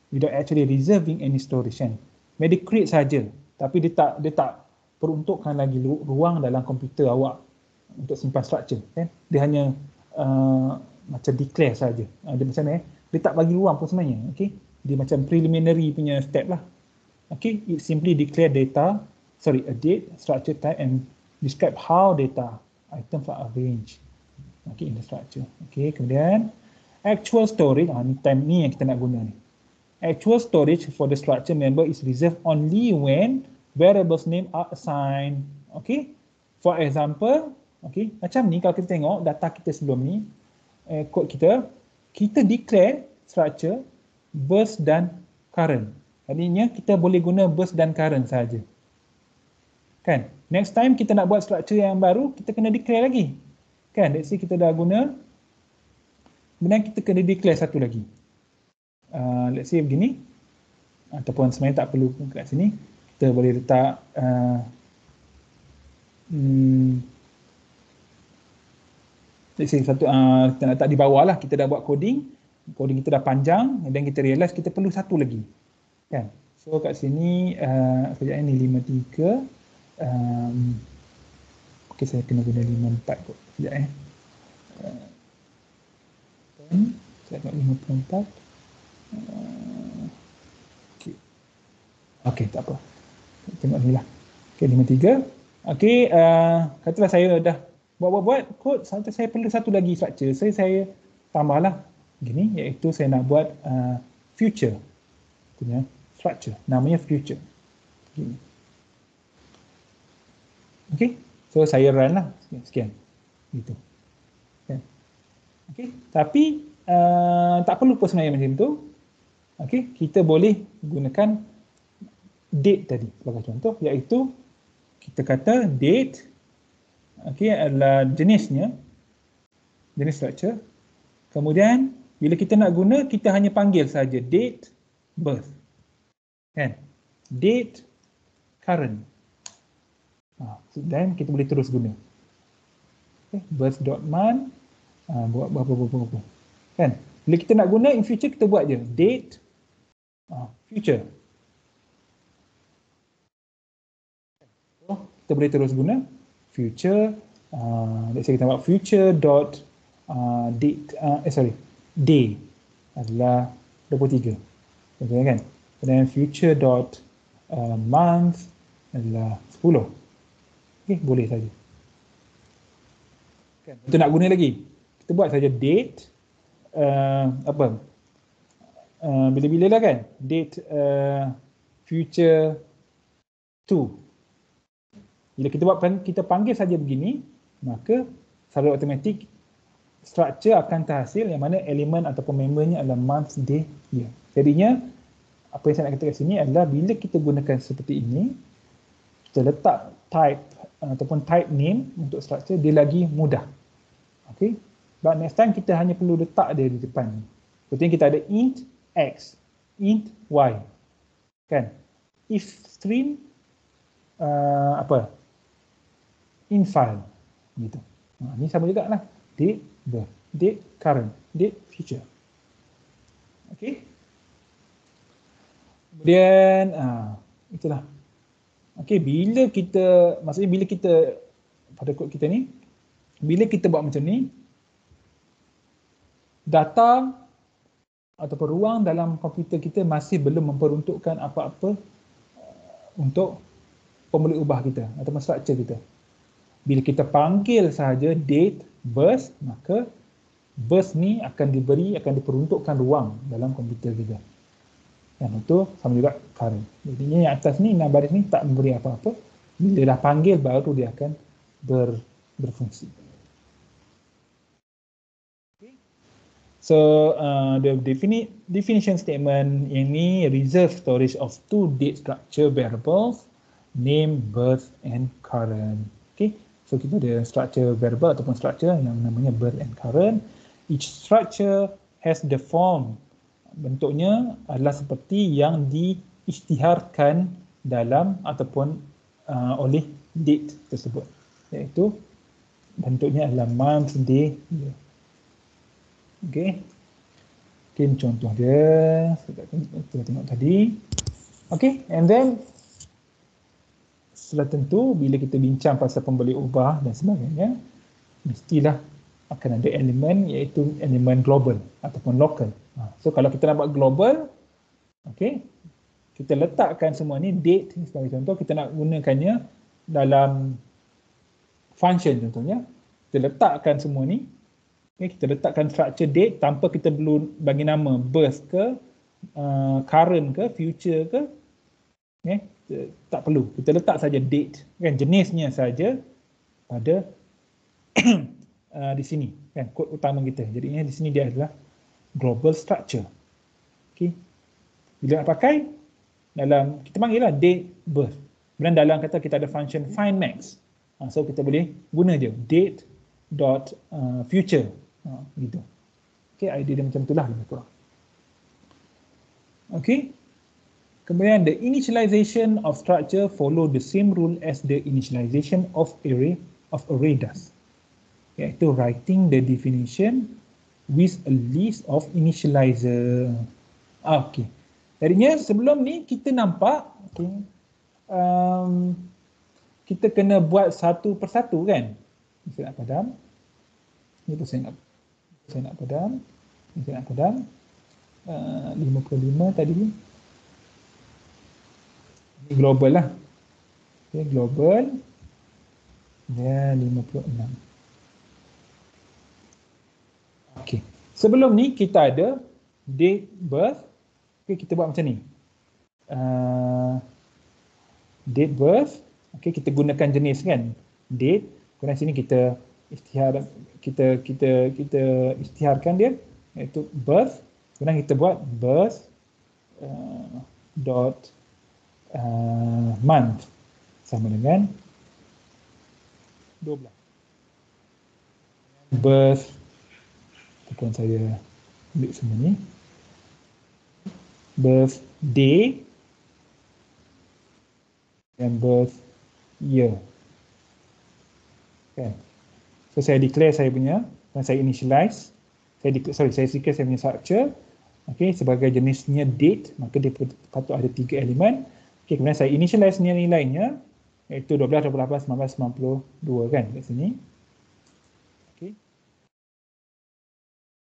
without actually reserving any storage. Dia create saja, tapi dia tak peruntukkan lagi ruang dalam komputer awak untuk simpan structure. Kan? Dia hanya macam declare saja. Dia macam ni, dia tak bagi ruang pun sebenarnya. Okay? Dia macam preliminary punya step lah. Okay, it simply declare a date, structure type, and describe how data items are arranged. Okay, in the structure. Okay, kemudian actual storage, ni time ni yang kita nak guna ni. Actual storage for the structure member is reserved only when variables name are assigned. Okay, for example, okay, macam ni kalau kita tengok data kita sebelum ni, kod kita declare structure burst dan current. Artinya kita boleh guna burst dan current saja. Kan? Next time kita nak buat structure yang baru, kita kena declare lagi. Kan? Let's say kita dah guna, kemudian kita kena declare satu lagi. Let's say begini. Ataupun sebenarnya tak perlu kat sini. Kita boleh letak let's say satu, kita letak di bawah lah. Kita dah buat coding kita dah panjang, dan kita realise kita perlu satu lagi. Kan? So kat sini kejap ni 53. Okey, saya kena guna 54 kot. Kejap saya nak 54. Okey, tak apa. Tengok ni lah. Okey, 53. Okey, katalah saya dah buat kod, saya perlu satu lagi structure. Saya tambahlah gini, iaitu saya nak buat future punya structure, namanya future. Okey, so saya run lah sekian gitu. Okay. Okey, tapi tak perlu pun sebenarnya macam tu. Okey, kita boleh gunakan date tadi sebagai contoh, iaitu kita kata date, okey, adalah jenis structure. Kemudian bila kita nak guna, kita hanya panggil saja date birth. Kan? Date current. Dan kita boleh terus guna. Okay, birth.month, buat berapa. Kan? Bila kita nak guna in future, kita buat je date, future. So, kita boleh terus guna future, let's say kita buat future dot date, day adalah 23. Betul kan? Dan future dot month adalah 10. Okay, boleh saja. Kan? Kita nak guna lagi. Kita buat saja date, bila-bila lah kan? Date future 2. Bila kita panggil saja begini, maka secara automatik structure akan terhasil yang mana elemen ataupun membernya adalah month, day, year. Jadinya apa yang saya nak katakan sini adalah bila kita gunakan seperti ini, kita letak type ataupun type name untuk structure, dia lagi mudah. Okay? But next time kita hanya perlu letak dia di depan. Seperti kita ada int x, int y. Kan? If string in file gitu. Ini sama juga lah. Date birth, date current, date future. Okay. Kemudian itulah. Okay, maksudnya bila kita pada kod kita ni, bila kita buat macam ni, data ataupun ruang dalam komputer kita masih belum memperuntukkan apa-apa untuk pembeli ubah kita ataupun structure kita. Bila kita panggil sahaja date birth, maka birth ni akan diperuntukkan ruang dalam komputer kita. Dan itu sama juga current. Jadi yang atas ni, 6 baris ni tak memberi apa-apa. Bila dah panggil baru dia akan berfungsi. So the definition statement yang ni reserve storage of 2 date structure variables, name, birth and current. Okay. So kita ada structure variable ataupun structure yang namanya birth and current. Each structure has the form. Bentuknya adalah seperti yang diisytiharkan dalam ataupun oleh date tersebut. Iaitu bentuknya adalah month, day, year. Okay. Okay, contoh dia. Kita tengok tadi. Okay, and then sudah tentu bila kita bincang pasal pembeli ubah dan sebagainya, mestilah akan ada elemen iaitu elemen global ataupun local. So kalau kita nak buat global, okay, kita letakkan semua ni date sebagai contoh, kita nak gunakannya dalam function contohnya, kita letakkan semua ni, okay, kita letakkan structure date tanpa kita perlu bagi nama birth ke, current ke, future ke, okay, tak perlu, kita letak saja date, kan, jenisnya saja pada di sini, kan, kod utama kita. Jadinya di sini dia adalah global structure. Okay. Bila nak pakai, dalam kita panggil lah date birth. Kemudian dalam kata kita ada function find max. So kita boleh guna je date dot future, gitu. Okay, idea dia macam itulah lebih kurang. Okay. Kemudian the initialization of structure follow the same rule as the initialization of array does. Iaitu writing the definition with a list of initializer. Okay. Jadinya sebelum ni kita nampak, okay, kita kena buat satu persatu kan. Saya nak padam. Ini pun saya nak padam. Ini saya nak padam. 55 tadi. Ini global lah. Okay, global. Dan 56. Okay. Sebelum ni kita ada date birth. Okay, kita buat macam ni. Date birth. Okay, kita gunakan jenis kan. Date. Kemudian sini kita isytiharkan dia. Iaitu birth. Kemudian kita buat birth dot month sama dengan 12. Birth, ataupun saya ambil semua ni, birth day dan birth year. Okay. So saya declare saya punya, saya initialize, saya declare saya punya structure. Okey, sebagai jenisnya date, maka dia patut ada 3 elemen. Okey, kemudian saya initialize nilainya, iaitu 12, 28, 19, 92 kan kat sini. Okey.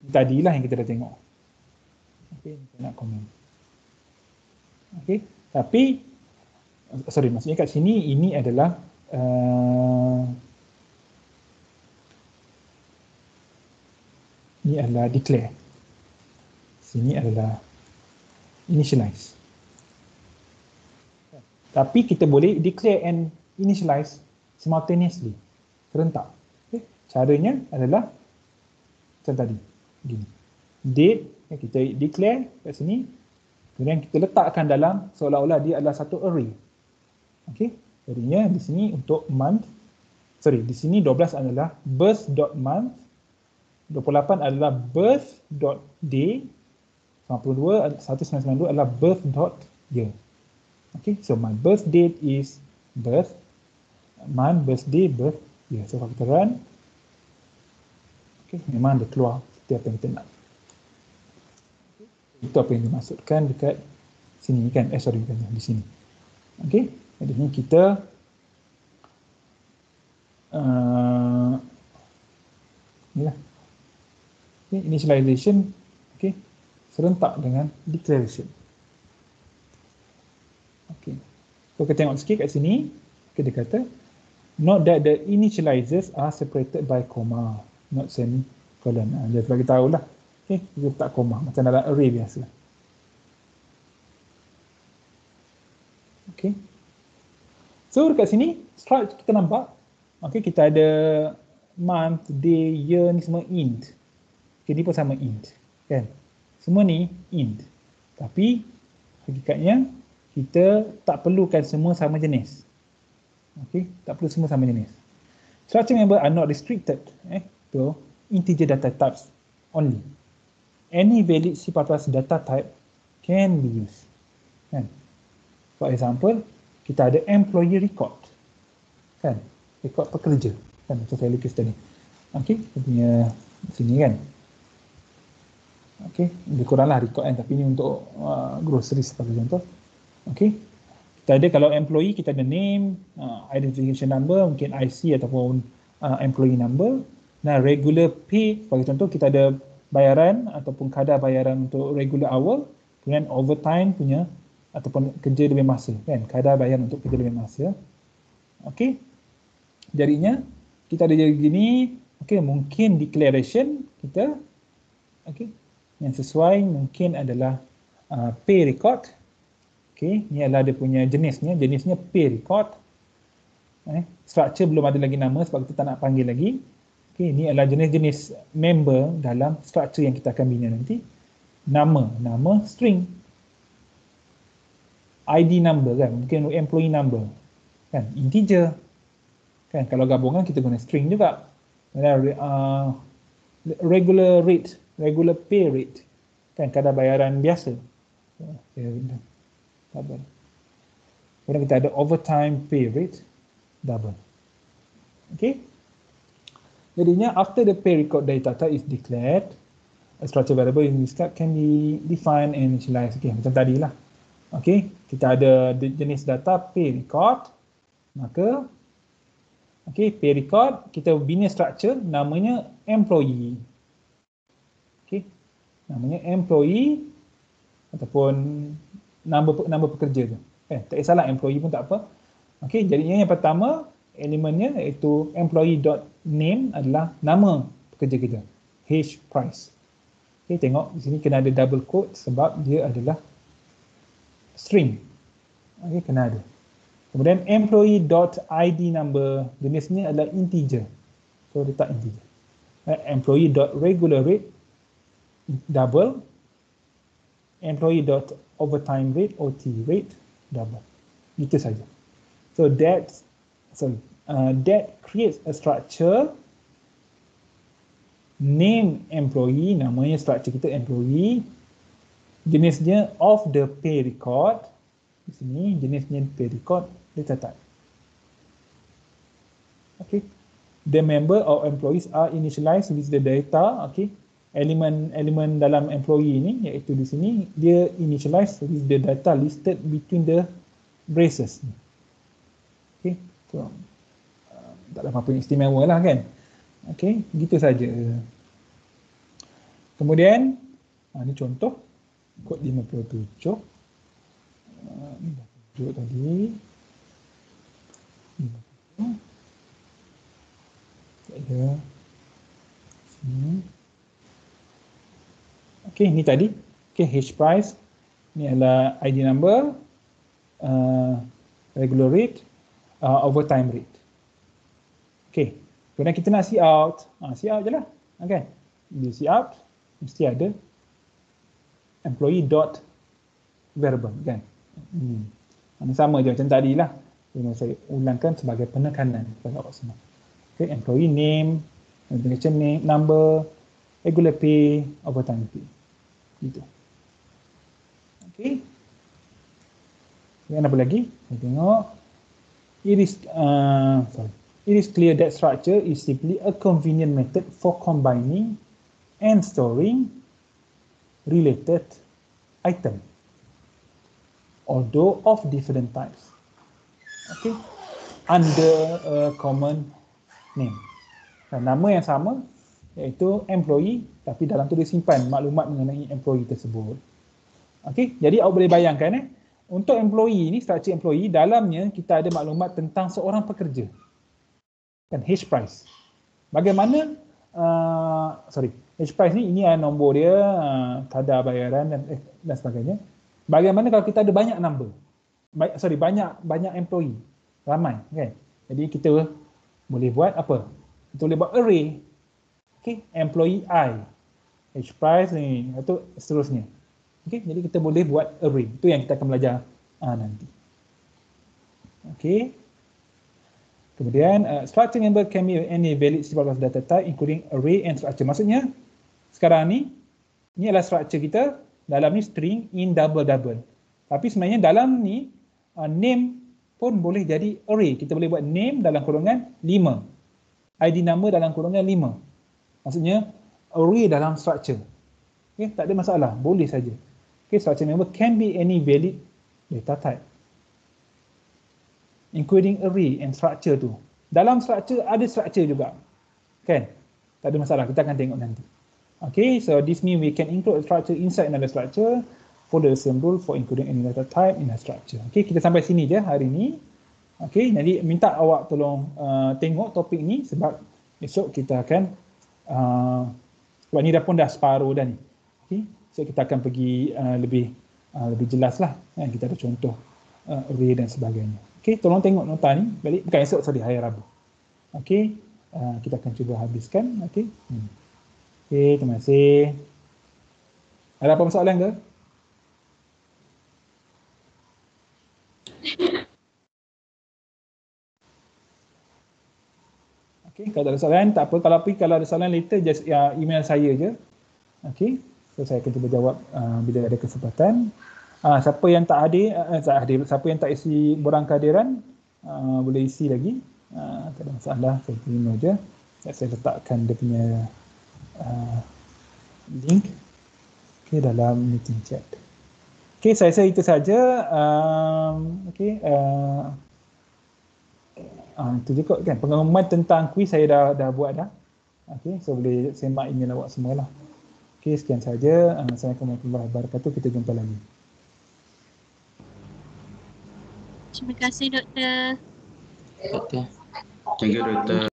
Tadilah yang kita dah tengok. Okey, saya nak komen. Okey, tapi maksudnya kat sini ini adalah declare. Sini adalah initialize. Tapi kita boleh declare and initialize simultaneously, serentak. Okay. Caranya adalah macam tadi, begini. Date, kita declare kat sini, kemudian kita letakkan dalam seolah-olah dia adalah satu array. Okey, jadinya di sini untuk month, di sini 12 adalah birth.month, 28 adalah birth.day, 192 adalah birth.year. Okay, so my birth date is birth, month, birthday, birth, year. So kalau kita run, okay, memang dia keluar setiap yang kita nak. Okay. Itu apa yang dimaksudkan dekat sini kan, bukan di sini. Okay, jadi ni kita inilah. Okay, initialization, okay, serentak dengan declaration. Okay. So kita tengok sikit kat sini, dia kata note that the initializers are separated by comma, not semicolon. Dia bagi tahulah. Okay, dia letak comma macam dalam array biasa. Okay. So dekat sini struct kita nampak, okay, kita ada month, day, year ni semua int. Okay, ni pun sama int, kan? Semua ni int. Tapi hakikatnya kita tak perlukan semua sama jenis. Okay, tak perlu semua sama jenis. Structure member are not restricted to integer data types only. Any valid C++ data type can be used. Kan? For example, kita ada employee record. Kan? Record pekerja. Kan? Macam saya lukis tadi. Okay, kita punya sini kan. Okay, lebih kuranglah record kan. Tapi ni untuk groceries sebagai contoh. Okay, kita ada kalau employee kita ada name, identification number, mungkin IC ataupun employee number. Nah, regular pay, sebagai contoh kita ada bayaran ataupun kadar bayaran untuk regular hour, kemudian overtime punya ataupun kerja lebih masa, kan? Kadar bayaran untuk kerja lebih masa. Okay, jadinya kita ada jadi gini. Okay, mungkin declaration kita, okay, yang sesuai mungkin adalah pay record. Okay, ni adalah dia punya jenisnya pay record. Structure belum ada lagi nama sebab kita tak nak panggil lagi. Okay, ni adalah jenis-jenis member dalam structure yang kita akan bina nanti. Nama string. ID number kan, mungkin employee number. Kan, integer. Kan, kalau gabungan kita guna string juga. Regular rate, regular pay rate. Kan, kadar bayaran biasa. Double. Kemudian kita ada overtime pay rate, double. Okay. Jadinya after the pay record data type is declared, a structure variable in this type can be defined and initialized. Okay, macam tadi lah. Okay, kita ada jenis data pay record, maka okay, pay record kita bina structure namanya employee. Okay, namanya employee ataupun nama pekerja tu. Tak kisahlah employee pun tak apa. Okey, jadinya yang pertama elemennya iaitu employee.name adalah nama pekerja kita. H price. Okey, tengok di sini kena ada double quote sebab dia adalah string. Okey, kena ada. Kemudian employee.id number, jenisnya adalah integer. So letak integer. Employee.regular rate double. Employee.overtime rate, OT rate, double. Itu saja. So that creates a structure. Name employee, namanya structure kita employee. Jenisnya of the pay record. Di sini jenisnya pay record, data type. Okay. the member or employees are initialized with the data. Okay, elemen dalam employee ini, iaitu di sini dia initialize with the data listed between the braces. Okay, so tak ada apa-apa istimewa lah kan. Okay, begitu saja. Kemudian ini contoh kod 57. Ini dah tunjuk tadi. 57. Tak ada. Sini. Okay, ini tadi. Okay, H price. Ini adalah ID number, regular rate, overtime rate. Okay, kemudian kita nak see out. See out je lah. Okay, bila see out, mesti ada employee dot variable kan. Ini sama je macam tadi lah. Ini saya ulangkan sebagai penekanan kepada awak semua. Okay, employee name, application name, number, regular pay, overtime pay. Gitu. Okay. Dan apa lagi? Kita tengok. It is clear that structure is simply a convenient method for combining and storing related item, although of different types. Okay. Under a common name. Dan nama yang sama, iaitu employee, tapi dalam tu dia simpan maklumat mengenai employee tersebut. Okey, jadi awak boleh bayangkan untuk employee ni, structure employee, dalamnya kita ada maklumat tentang seorang pekerja. Kan H price. Bagaimana H price ni, ini nombor dia, kadar bayaran dan sebagainya. Bagaimana kalau kita ada banyak number? Banyak employee, ramai kan. Jadi kita boleh buat apa? Kita boleh buat array. Okay, employee I, H price ni, atau seterusnya. Okay, jadi kita boleh buat array. Itu yang kita akan belajar nanti. Okay. Kemudian structure member can be any valid symbol of data type including array and structure. Maksudnya sekarang ni adalah structure kita, dalam ni string in double. Tapi sebenarnya dalam ni name pun boleh jadi array. Kita boleh buat name dalam kurungan 5. ID number dalam kurungan 5. Maksudnya array dalam structure. Okay, tak ada masalah, boleh saja. Okay, structure member can be any valid data type, including array and structure tu. Dalam structure ada structure juga. Kan? Tak ada masalah, kita akan tengok nanti. Okay, so this means we can include a structure inside another structure. Follow the same rule for including any data type in a structure. Okay, kita sampai sini je hari ni. Okay, jadi minta awak tolong tengok topik ni sebab esok kita akan sebab ni dah separuh dah ni. Okay, so kita akan pergi lebih jelas lah. Kita ada contoh array dan sebagainya. Okay, tolong tengok nota ni balik. Bukan esok, hari Rabu. Okay, kita akan cuba habiskan. Okay. Okay, terima kasih. Ada apa soalan ke? Okay, kalau ada soalan, tak apa. Kalau ada soalan later, just email saya je. Okay, so saya akan cuba jawab bila ada kesempatan. Siapa yang tak hadir, siapa yang tak isi borang kehadiran, boleh isi lagi. Tak ada masalah, saya terima je. Saya letakkan dia punya link dalam meeting chat. Okay, saya rasa itu saja. Itu je kot kan, pengumuman tentang kuis saya dah buat dah. Okay, so boleh semak email awak semua lah. Okay, sekian saja. Assalamualaikum warahmatullahi wabarakatuh. Kita jumpa lagi. Terima kasih, Doktor. Okay. Thank you, Doktor.